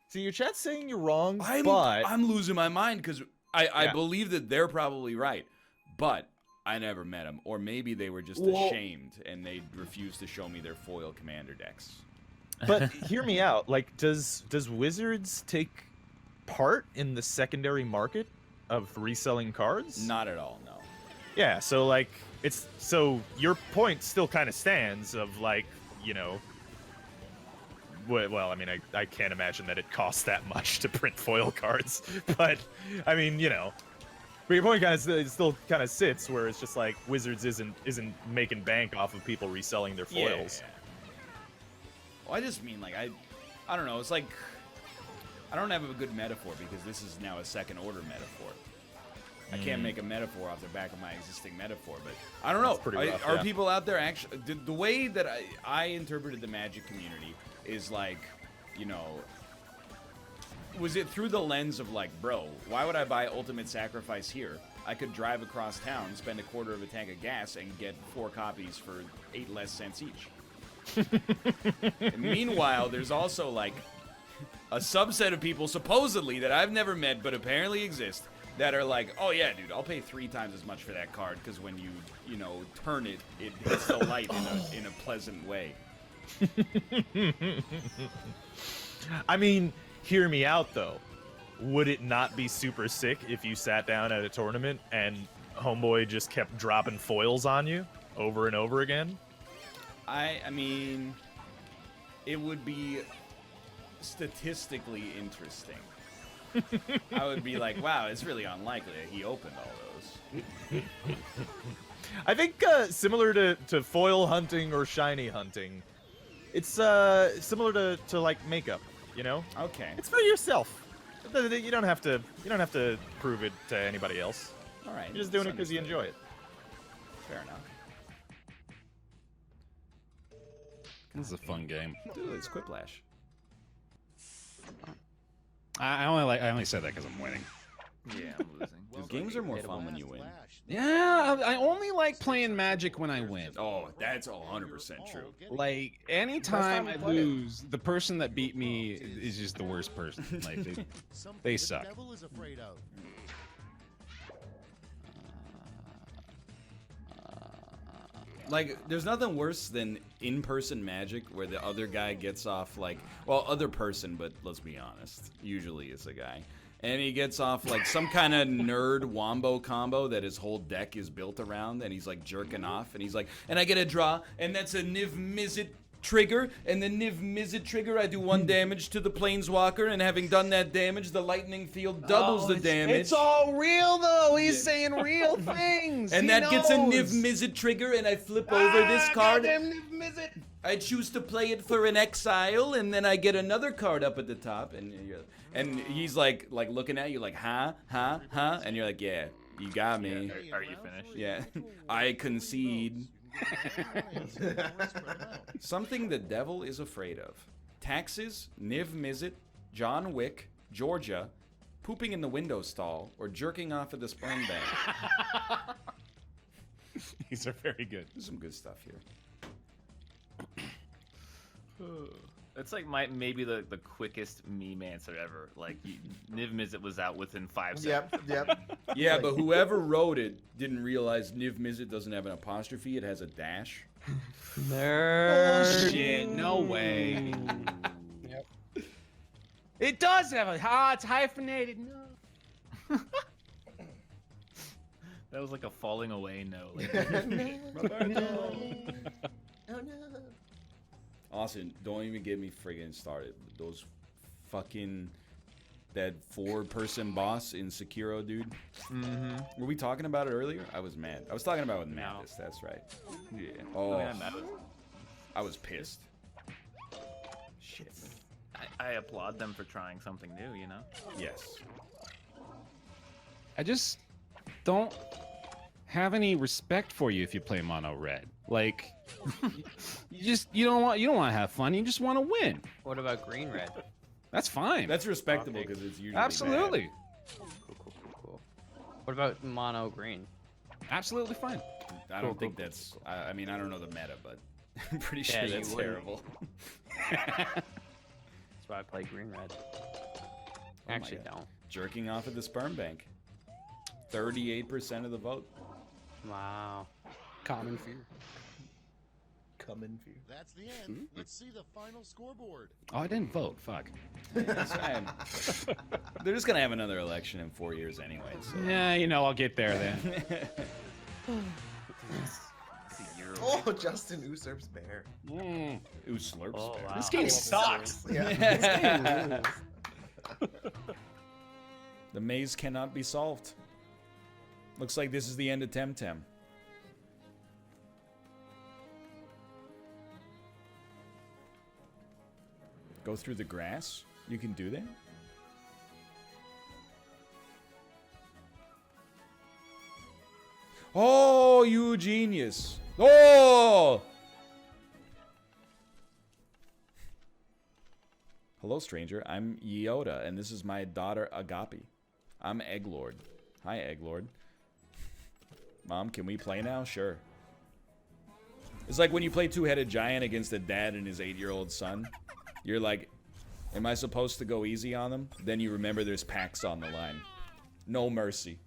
See, your chat's saying you're wrong, but I'm losing my mind because I believe that they're probably right, but I never met them. Or maybe they were just ashamed and they refused to show me their foil commander decks. But hear me out. Like, does Wizards take part in the secondary market of reselling cards? Not at all, no. Yeah, so like so your point still kind of stands of like, you know, well, I mean, I can't imagine that it costs that much to print foil cards, but I mean, you know, But your point it still kind of sits where it's just like Wizards isn't making bank off of people reselling their foils. Yeah. Well, I just mean like I don't know. It's like I don't have a good metaphor because this is now a second order metaphor. I can't make a metaphor off the back of my existing metaphor, but I don't know. pretty rough, Are yeah. people out there actually? The way that I interpreted the Magic community is like, you know, was it through the lens of like, bro, why would I buy Ultimate Sacrifice here? I could drive across town, spend a quarter of a tank of gas, and get 4 copies for 8 less cents each. Meanwhile, there's also like a subset of people supposedly that I've never met but apparently exist that are like, oh yeah, dude, I'll pay 3 times as much for that card because when you know, turn it, it hits the light in a pleasant way. I mean, hear me out though. Would it not be super sick if you sat down at a tournament and homeboy just kept dropping foils on you over and over again? I mean, it would be statistically interesting. I would be like, wow, it's really unlikely that he opened all those. I think similar to foil hunting or shiny hunting, it's similar to like makeup, you know? Okay. It's for yourself. You don't have to prove it to anybody else. All right. You're just doing it because you enjoy it. Fair enough. This is a fun game. Dude, it's Quiplash. I only said that because I'm winning. Yeah, I'm losing. Dude, games are more fun when you win. Yeah, I only like playing Magic when I win. Oh, that's 100% true. Like, anytime I lose, the person that beat me is just the worst person. Like, they suck. Like, there's nothing worse than in-person Magic where the other guy gets off, like, well, other person, but let's be honest, usually it's a guy. And he gets off, like, some kind of nerd wombo combo that his whole deck is built around, and he's, like, jerking off, and he's like, and I get a draw, and that's a Niv Mizzet trigger, and the Niv Mizzet trigger, I do 1 damage to the Planeswalker, and having done that damage, the Lightning Field doubles the damage. It's all real, though. He's saying real things. And that gets a Niv Mizzet trigger, and I flip over this card. Goddamn Niv Mizzet. I choose to play it for an exile, and then I get another card up at the top, and he's like looking at you like, huh, and you're like, yeah, you got me. Are you finished? Yeah, I concede. Something the devil is afraid of: taxes, Niv Mizzet, John Wick, Georgia, pooping in the window stall, or jerking off at the sperm bank. These are very good. There's some good stuff here. It's like maybe the quickest meme answer ever. Like, Niv Mizzet was out within 5 seconds. Yep. Yeah, but whoever wrote it didn't realize Niv Mizzet doesn't have an apostrophe; it has a dash. Nerd. Bullshit. No way. Yep. It does have a it's hyphenated. No. That was like a falling away no. Like, Oh no. Austin, don't even get me friggin' started. Those fucking that 4-person boss in Sekiro, dude. mm-hmm. Were we talking about it earlier? I was mad. I was talking about it with Mathis. That's right. Yeah. Oh, yeah, that was- I was pissed. Shit. I applaud them for trying something new. You know. Yes. I just don't have any respect for you if you play mono red. Like, you don't want to have fun. You just want to win. What about green red? That's fine. That's respectable because it's usually absolutely Cool. What about mono green? absolutely fine. bad. I don't think that's. I mean, I don't know the meta, but I'm pretty Yeah, sure you that's wouldn't. terrible. That's why I play green red. my Actually, God. don't. Jerking off at the sperm bank. 38% of the vote. Wow. Common fear. Common fear. That's the end. Let's see the final scoreboard. Oh, I didn't vote. Fuck. They're just gonna have another election in 4 years anyway. So. Yeah, I'll get there then. Oh, Justin usurps bear. Ooh, slurps. Oh, bear. wow. This game sucks. Yeah. The maze cannot be solved. Looks like this is the end of Temtem. Go through the grass? You can do that? Oh, you genius. Oh! Hello, stranger. I'm Yoda, and this is my daughter, Agapi. I'm Egglord. Hi, Egglord. Mom, can we play now? Sure. It's like when you play Two-Headed Giant against a dad and his 8-year-old son. You're like, am I supposed to go easy on them? Then you remember there's packs on the line. No mercy.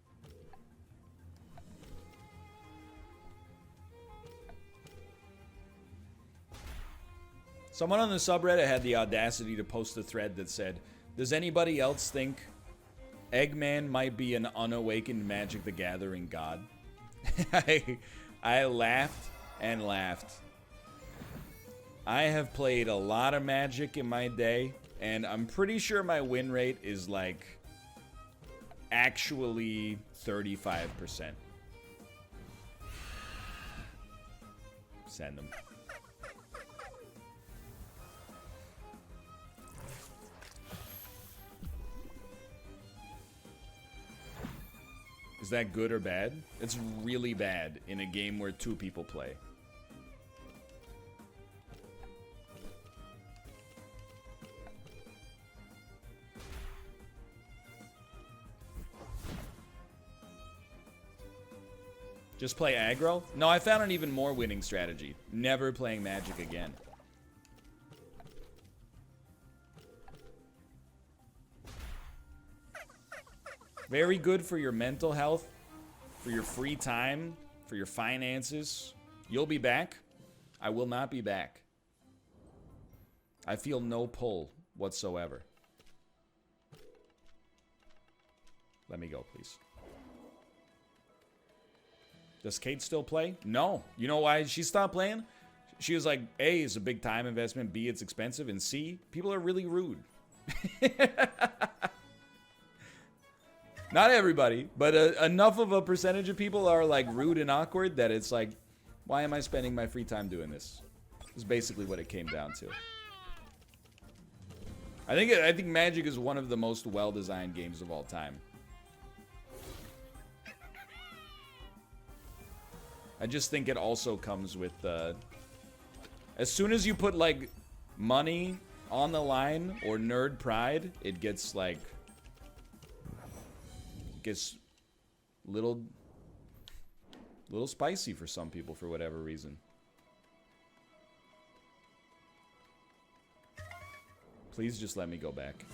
Someone on the subreddit had the audacity to post a thread that said, does anybody else think Eggman might be an unawakened Magic the Gathering god? I laughed and laughed. I have played a lot of Magic in my day, and I'm pretty sure my win rate is like actually 35%. Send them. Is that good or bad? It's really bad in a game where 2 people play. Just play aggro? No, I found an even more winning strategy. Never playing Magic again. Very good for your mental health, for your free time, for your finances. You'll be back. I will not be back. I feel no pull whatsoever. Let me go, please. Does Kate still play? No. You know why she stopped playing? She was like, A, it's a big time investment. B, it's expensive. And C, people are really rude. Not everybody, but enough of a percentage of people are like rude and awkward that it's like, why am I spending my free time doing this? Is basically what it came down to. I think Magic is one of the most well-designed games of all time. I just think it also comes with as soon as you put like money on the line or nerd pride, it gets like little spicy for some people for whatever reason. Please just let me go back.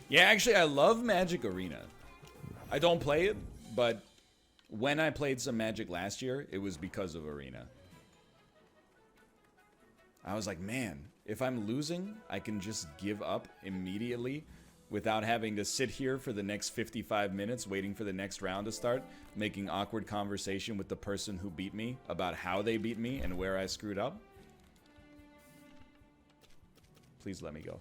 Yeah, actually, I love Magic Arena. I don't play it, but when I played some Magic last year, it was because of Arena. I was like, man, if I'm losing, I can just give up immediately without having to sit here for the next 55 minutes waiting for the next round to start, making awkward conversation with the person who beat me about how they beat me and where I screwed up. Please let me go.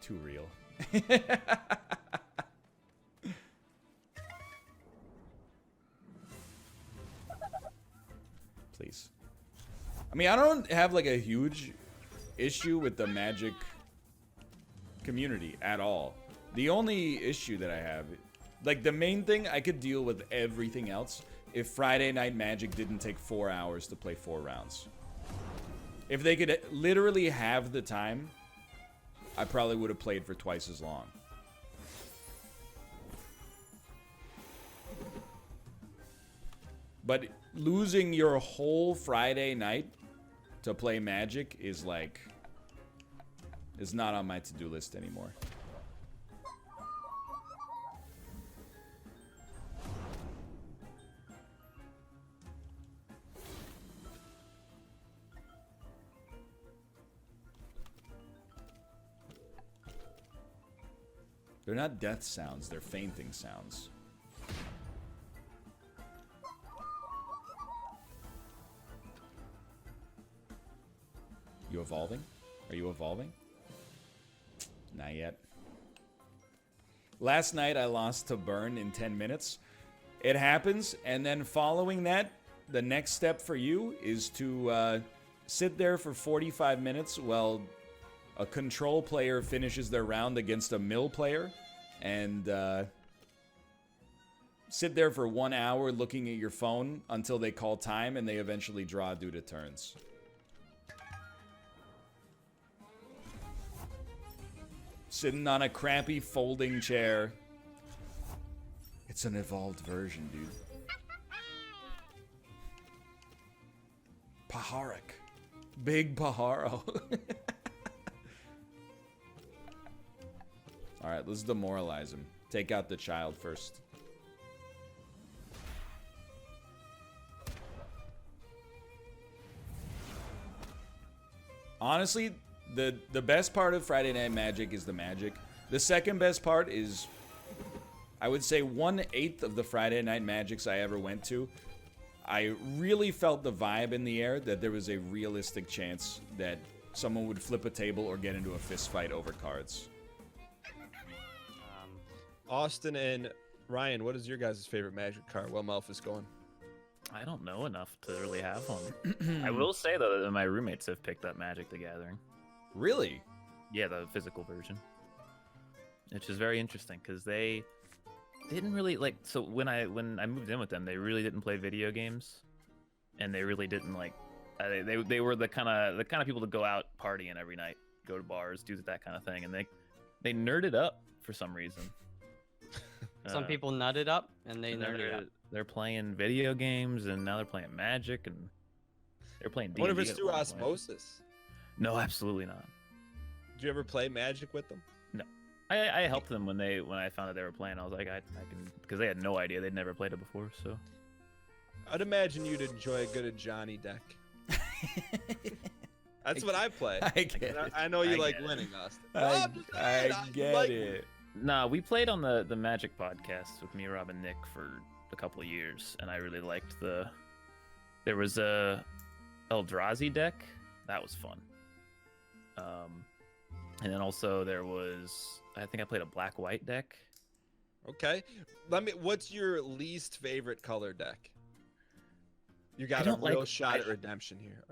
Too real. Please. I mean, I don't have like a huge issue with the Magic community at all. The only issue that I have, like the main thing, I could deal with everything else if Friday Night Magic didn't take 4 hours to play 4 rounds. If they could literally have the time, I probably would have played for twice as long. But losing your whole Friday night to play Magic is like, is not on my to-do list anymore. They're not death sounds, they're fainting sounds. You evolving? Are you evolving? Not yet. Last night I lost to Burn in 10 minutes. It happens, and then following that, the next step for you is to sit there for 45 minutes while a control player finishes their round against a mill player, and sit there for 1 hour looking at your phone until they call time, and they eventually draw due to turns. Sitting on a crappy folding chair. It's an evolved version, dude. Paharic. Big Paharo. Alright, let's demoralize him. Take out the child first. Honestly, the best part of Friday Night Magic is the magic. The second best part is, I would say, 1/8 of the Friday Night Magics I ever went to. I really felt the vibe in the air that there was a realistic chance that someone would flip a table or get into a fist fight over cards. Austin and Ryan, what is your guys' favorite Magic card while Melf is going? I don't know enough to really have one. I will say, though, that my roommates have picked up Magic the Gathering. Really? Yeah, the physical version. Which is very interesting, because they didn't really, like, so when I moved in with them, they really didn't play video games. And they really didn't, like, they were the kind of people to go out partying every night, go to bars, do that kind of thing. And they nerded up for some reason. Some people nutted up, and they nerded up. They're playing video games, and now they're playing Magic, and they're playing D&D. What if it's through osmosis? No, absolutely not. Did you ever play Magic with them? No. I helped them when I found out they were playing. I was like, I can, because they had no idea. They'd never played it before, so. I'd imagine you'd enjoy a good Johnny deck. That's what I play. I get it. I know you like winning, Austin. I get it. Nah, we played on the Magic podcast with me, Rob, and Nick for a couple of years, and I really liked there was a Eldrazi deck. That was fun. And then also there was, I think I played a black-white deck. Okay. What's your least favorite color deck? You got a real shot at redemption here.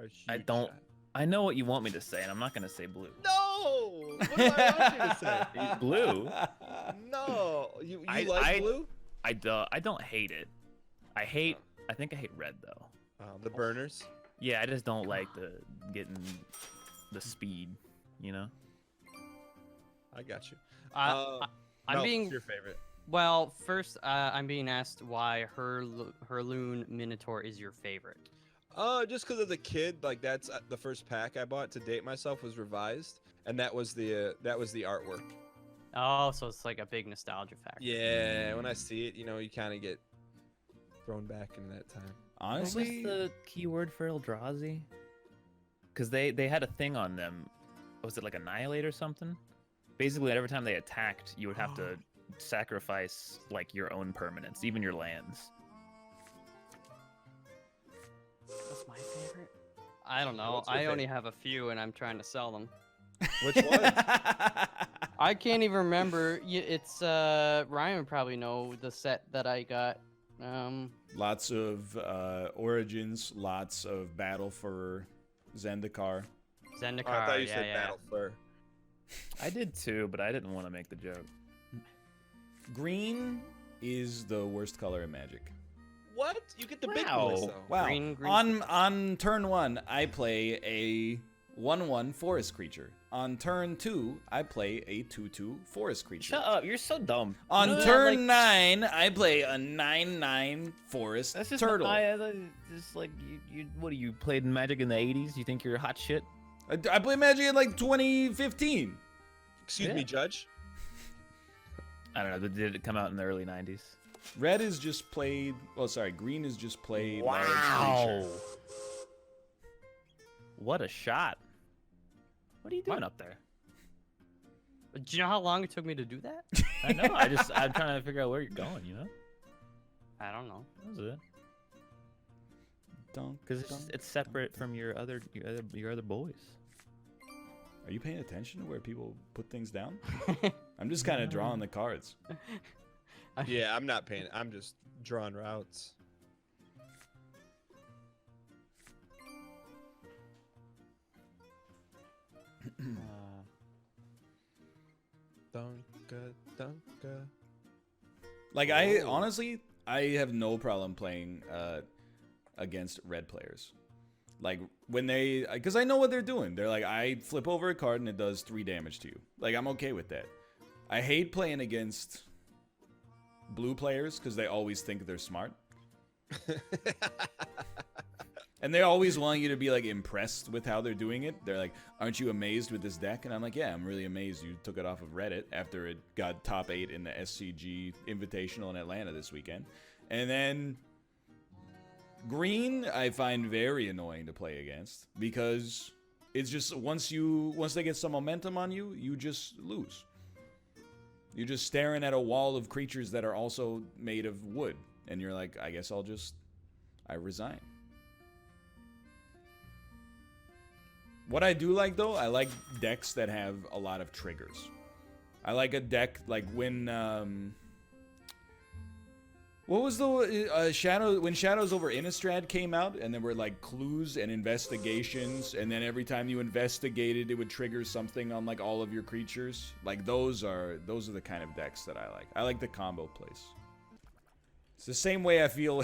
I know what you want me to say, and I'm not going to say blue. No! What do I want you to say? Blue? No. You like blue? I don't hate it. I think I hate red, though. The burners? Yeah, I just don't like getting the speed, you know? I got you. I'm being what's your favorite? Well, first, I'm being asked why Herloon Minotaur is your favorite. Just because of the kid, like that's the first pack I bought to date myself was revised, and that was the artwork. Oh, so it's like a big nostalgia factor. Yeah, when I see it, you kind of get thrown back into that time. Honestly, what's the keyword for Eldrazi? Because they had a thing on them. Was it like Annihilate or something? Basically, every time they attacked, you would have to sacrifice like your own permanents, even your lands. What's my favorite? I don't know. I only have a few, and I'm trying to sell them. Which ones? I can't even remember. It's Ryan would probably know the set that I got. Lots of Origins, lots of Battle for Zendikar. Zendikar, I thought you said Battle for. I did too, but I didn't want to make the joke. Green is the worst color in Magic. What? You get the big boys though. Wow. Green. On turn 1, I play a 1/1 forest creature. On turn 2, I play a 2/2 forest creature. Shut up! You're so dumb. On turn 9, I play a 9/9 forest That's just turtle. Just like you. What, you played Magic in the '80s? You think you're hot shit? I played Magic in like 2015. Excuse me, Judge. I don't know. Did it come out in the early '90s? Red is just played. Well, sorry, green is just played. Wow! What a shot! What are you doing up there? Do you know how long it took me to do that? I know. I'm trying to figure out where you're going. You know. I don't know. That was it. Don't. Because it's separate from your other boys. Are you paying attention to where people put things down? I'm just kind of drawing the cards. Yeah, I'm not paying. I'm just drawing routes. Dunka. Like I honestly, I have no problem playing against red players. Like when because I know what they're doing. They're like, I flip over a card and it does 3 damage to you. Like I'm okay with that. I hate playing against blue players because they always think they're smart. And they always want you to be like impressed with how they're doing it. They're like, aren't you amazed with this deck? And I'm like, yeah, I'm really amazed you took it off of Reddit after it got top 8 in the SCG Invitational in Atlanta this weekend. And then green, I find very annoying to play against because it's just once they get some momentum on you, you just lose. You're just staring at a wall of creatures that are also made of wood. And you're like, I guess I resign. What I do like, though, I like decks that have a lot of triggers. I like a deck like when what was the Shadow when Shadows over Innistrad came out, and there were like clues and investigations, and then every time you investigated, it would trigger something on like all of your creatures. Like those are the kind of decks that I like. I like the combo plays. It's the same way I feel.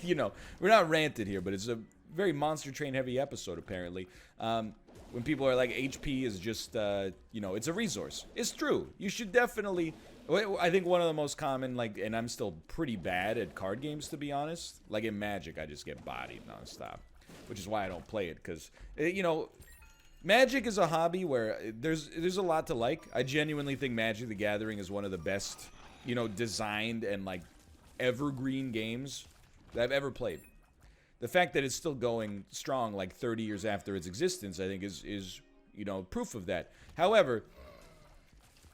You know, we're not ranted here, but it's a very Monster Train heavy episode apparently. When people are like, HP is just you know, it's a resource. It's true. You should definitely. I think one of the most common, like, and I'm still pretty bad at card games, to be honest. Like in Magic, I just get bodied nonstop, which is why I don't play it. Because, you know, Magic is a hobby where there's a lot to like. I genuinely think Magic the Gathering is one of the best, you know, designed and like evergreen games that I've ever played. The fact that it's still going strong like 30 years after its existence, I think is you know, proof of that. However,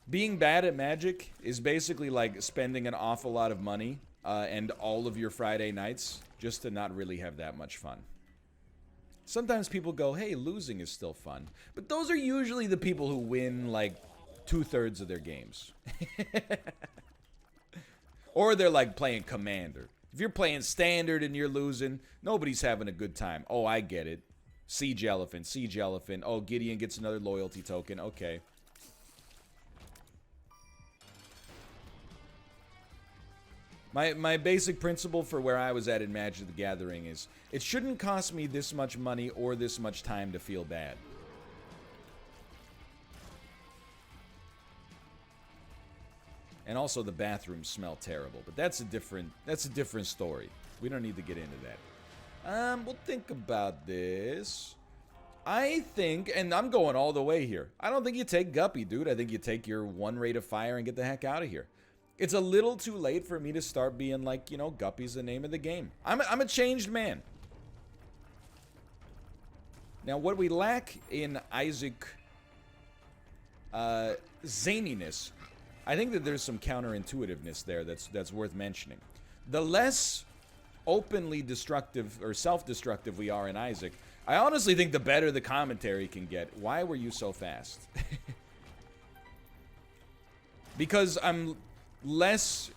being bad at Magic is basically like spending an awful lot of money and all of your Friday nights just to not really have that much fun. Sometimes people go, hey, losing is still fun. But those are usually the people who win like 2/3 of their games. Or they're like playing Commander. If you're playing Standard and you're losing, nobody's having a good time. Oh, I get it. Siege Elephant, Siege Elephant. Oh, Gideon gets another loyalty token. Okay. My basic principle for where I was at in Magic the Gathering is it shouldn't cost me this much money or this much time to feel bad. And also the bathrooms smell terrible, but that's a different story. We don't need to get into that. We'll think about this. I think, and I'm going all the way here, I don't think you take Guppy, dude. I think you take your 1 rate of fire and get the heck out of here. It's a little too late for me to start being like, you know, Guppy's the name of the game. I'm a changed man. Now, what we lack in Isaac zaniness, I think that there's some counterintuitiveness there that's worth mentioning. The less openly destructive or self-destructive we are in Isaac, I honestly think the better the commentary can get. Why were you so fast? Because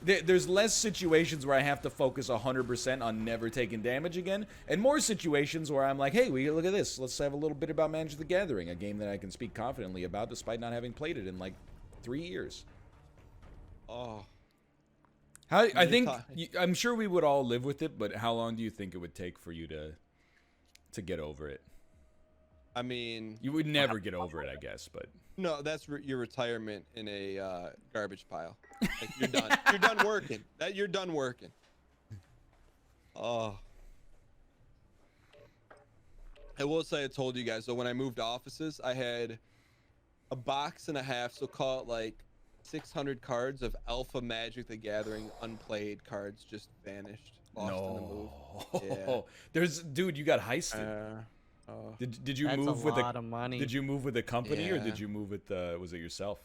there's less situations where I have to focus 100% on never taking damage again, and more situations where I'm like, hey, look at this. Let's have a little bit about Magic the Gathering, a game that I can speak confidently about despite not having played it in like 3 years. Oh. I think I'm sure we would all live with it, but how long do you think it would take for you to get over it? I mean, you would never get over it, I guess, but no, that's your retirement in a garbage pile. Like, you're done. You're done working. You're done working. Oh. I will say I told you guys, so when I moved offices, I had a box and a half, so call it like 600 cards of Alpha Magic the Gathering unplayed cards just vanished, lost in the move. Yeah. Dude, you got heisted. Did you That's move a with lot of money. Did you move with a company or Yeah. did you move with was it yourself?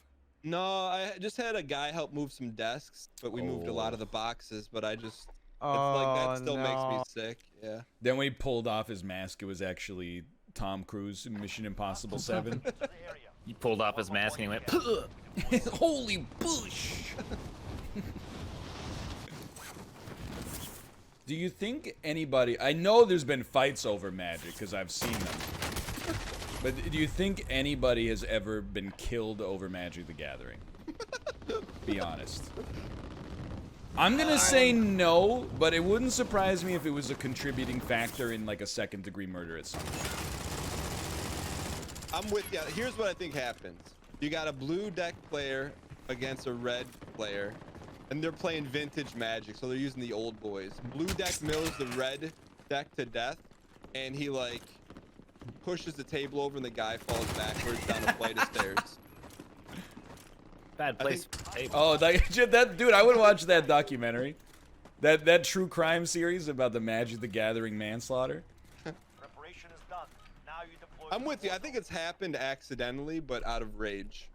No, I just had a guy help move some desks, but we moved a lot of the boxes. But it's like that still makes me sick. Yeah. Then when he pulled off his mask, it was actually Tom Cruise in Mission Impossible 7. He pulled off his mask and he went, holy bush! Do you think anybody... I know there's been fights over Magic, because I've seen them. But do you think anybody has ever been killed over Magic the Gathering? Be honest. I'm gonna say no, but it wouldn't surprise me if it was a contributing factor in like a second-degree murder at some point. I'm with you. Here's what I think happens. You got a blue deck player against a red player, and they're playing vintage Magic, so they're using the old boys. Blue deck mills the red deck to death, and he like pushes the table over, and the guy falls backwards down a flight of stairs. Bad place. Oh, that dude! I would watch that documentary, that true crime series about the Magic the Gathering manslaughter. I'm with you. I think it's happened accidentally, but out of rage.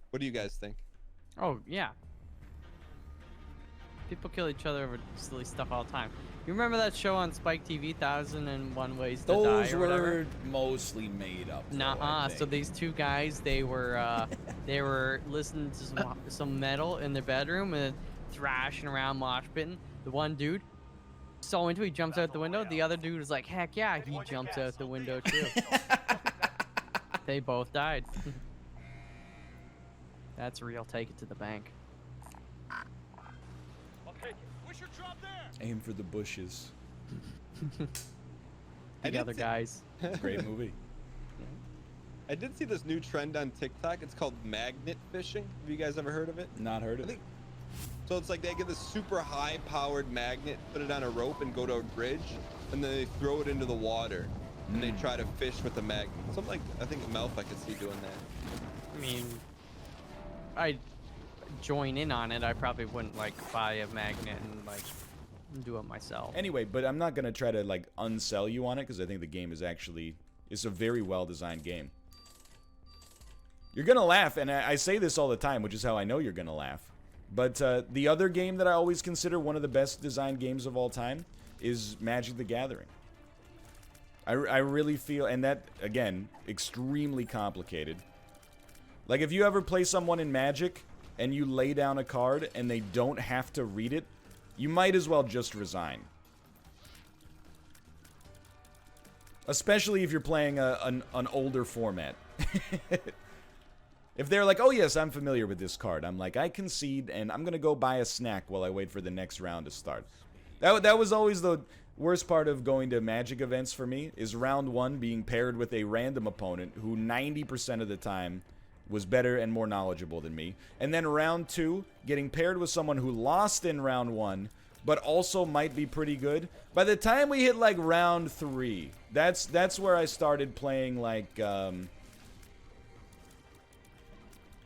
What do you guys think? Oh yeah. People kill each other over silly stuff all the time. You remember that show on Spike TV, 1001 Ways to Die Those or whatever? were mostly made up. though, Nuh-uh. I So think. these two guys, they were listening to some metal in their bedroom and thrashing around mosh pitting. The one dude, so into it, he jumps out the window. The other dude was like, heck yeah, he jumps out the window too. They both died. That's real. Take it to the bank. Aim for the bushes. The other guys. Great movie. I did see this new trend on TikTok. It's called magnet fishing. Have you guys ever heard of it? Not heard of it. So it's like they get this super high-powered magnet, put it on a rope, and go to a bridge, and then they throw it into the water, and they try to fish with the magnet. Something like, I think Melf I could see doing that. I mean, I'd join in on it. I probably wouldn't like buy a magnet and like do it myself. Anyway, but I'm not gonna try to like unsell you on it because I think the game is actually a very well designed game. You're gonna laugh, and I say this all the time, which is how I know you're gonna laugh. But the other game that I always consider one of the best designed games of all time is Magic the Gathering. I really feel, and that again, extremely complicated. Like if you ever play someone in Magic and you lay down a card and they don't have to read it, you might as well just resign. Especially if you're playing an older format. If they're like, oh yes, I'm familiar with this card, I'm like, I concede and I'm gonna go buy a snack while I wait for the next round to start. That was always the worst part of going to Magic events for me, is round 1 being paired with a random opponent who 90% of the time was better and more knowledgeable than me. And then round 2, getting paired with someone who lost in round 1, but also might be pretty good. By the time we hit like round 3, that's where I started playing like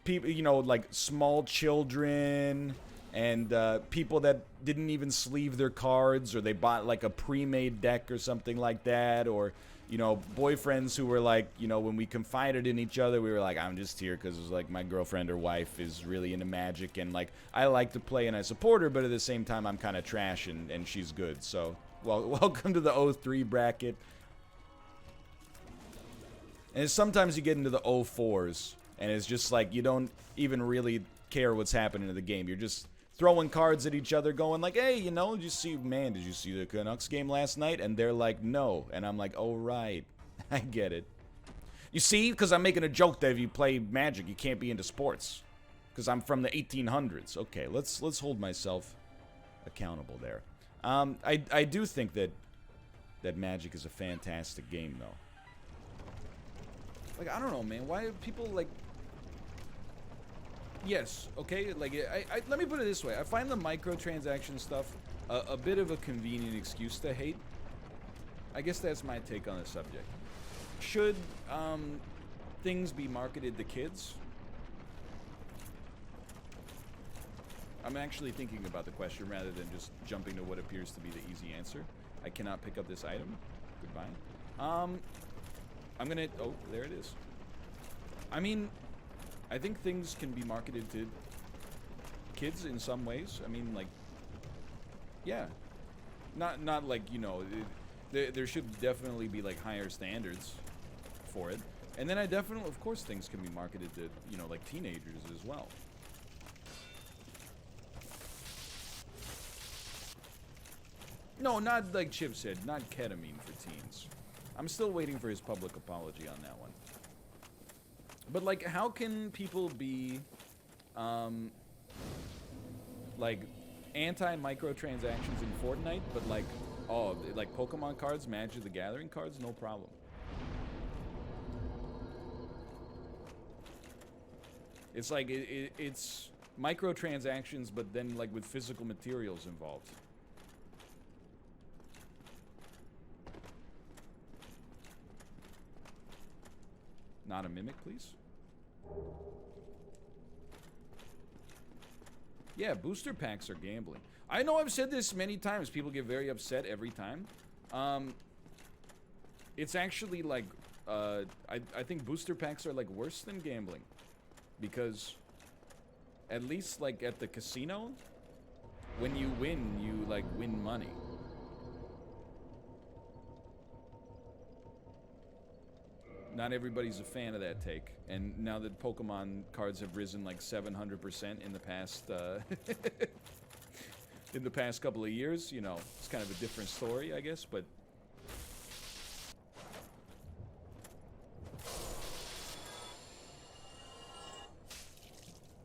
people, you know, like small children and people that didn't even sleeve their cards, or they bought like a pre-made deck or something like that, or you know, boyfriends who were like, you know, when we confided in each other, we were like, I'm just here because it was like my girlfriend or wife is really into Magic, and like I like to play and I support her, but at the same time I'm kind of trash and she's good. So, well, welcome to the 03 bracket. And sometimes you get into the 04s, and it's just like you don't even really care what's happening in the game. You're just throwing cards at each other going like, hey, you know, did you see the Canucks game last night? And they're like, no. And I'm like, oh, right. I get it. You see, because I'm making a joke that if you play Magic, you can't be into sports. Because I'm from the 1800s. Okay, let's hold myself accountable there. I do think that Magic is a fantastic game, though. Like, I don't know, man. Why do people, like... Yes, okay, like, let me put it this way. I find the microtransaction stuff a bit of a convenient excuse to hate. I guess that's my take on the subject. Should things be marketed to kids? I'm actually thinking about the question rather than just jumping to what appears to be the easy answer. I cannot pick up this item. Goodbye. I'm gonna... Oh, there it is. I mean... I think things can be marketed to kids in some ways. I mean, like, yeah, not like, you know, there should definitely be like higher standards for it. And then I definitely, of course, things can be marketed to, you know, like teenagers as well. No, not like Chip said, not ketamine for teens. I'm still waiting for his public apology on that one. But like, how can people be, like, anti-microtransactions in Fortnite, but like, oh, like Pokemon cards, Magic the Gathering cards, no problem. It's like, it's microtransactions, but then like with physical materials involved. Not a mimic, please. Yeah, booster packs are gambling. I know I've said this many times. People get very upset every time. It's actually like, I think booster packs are like worse than gambling. Because at least like at the casino, when you win, you like win money. Not everybody's a fan of that take, and now that Pokemon cards have risen like 700% in the past in the past couple of years, you know, it's kind of a different story, I guess. But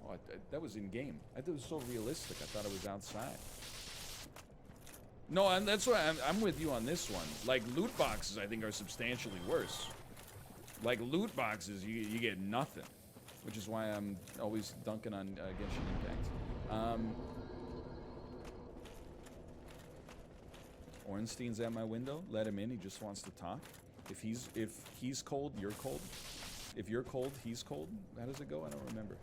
oh, that was in game. I thought it was so realistic. I thought it was outside. No, and that's why I'm with you on this one. Like loot boxes, I think are substantially worse. Like loot boxes, you get nothing, which is why I'm always dunking on Genshin Impact. Ornstein's at my window. Let him in. He just wants to talk. If he's cold, you're cold. If you're cold, he's cold. How does it go? I don't remember.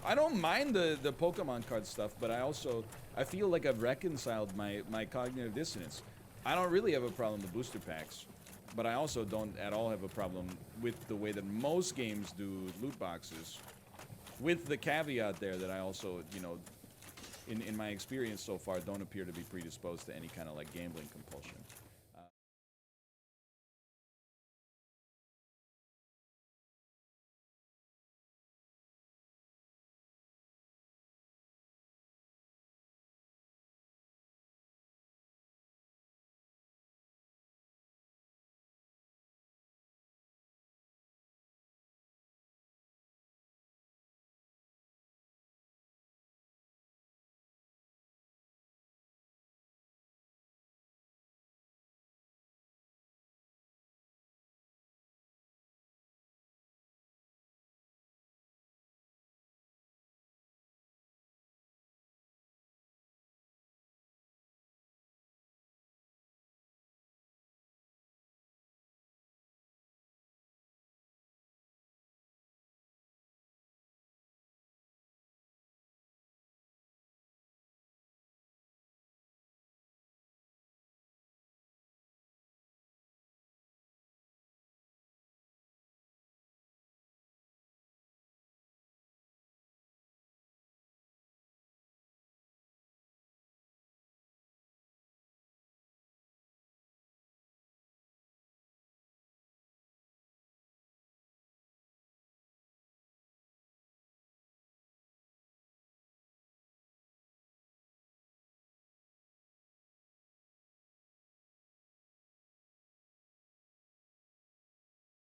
I don't mind the Pokemon card stuff, but I feel like I've reconciled my cognitive dissonance. I don't really have a problem with booster packs, but I also don't at all have a problem with the way that most games do loot boxes, with the caveat there that I also, you know, in my experience so far, don't appear to be predisposed to any kind of like gambling compulsion.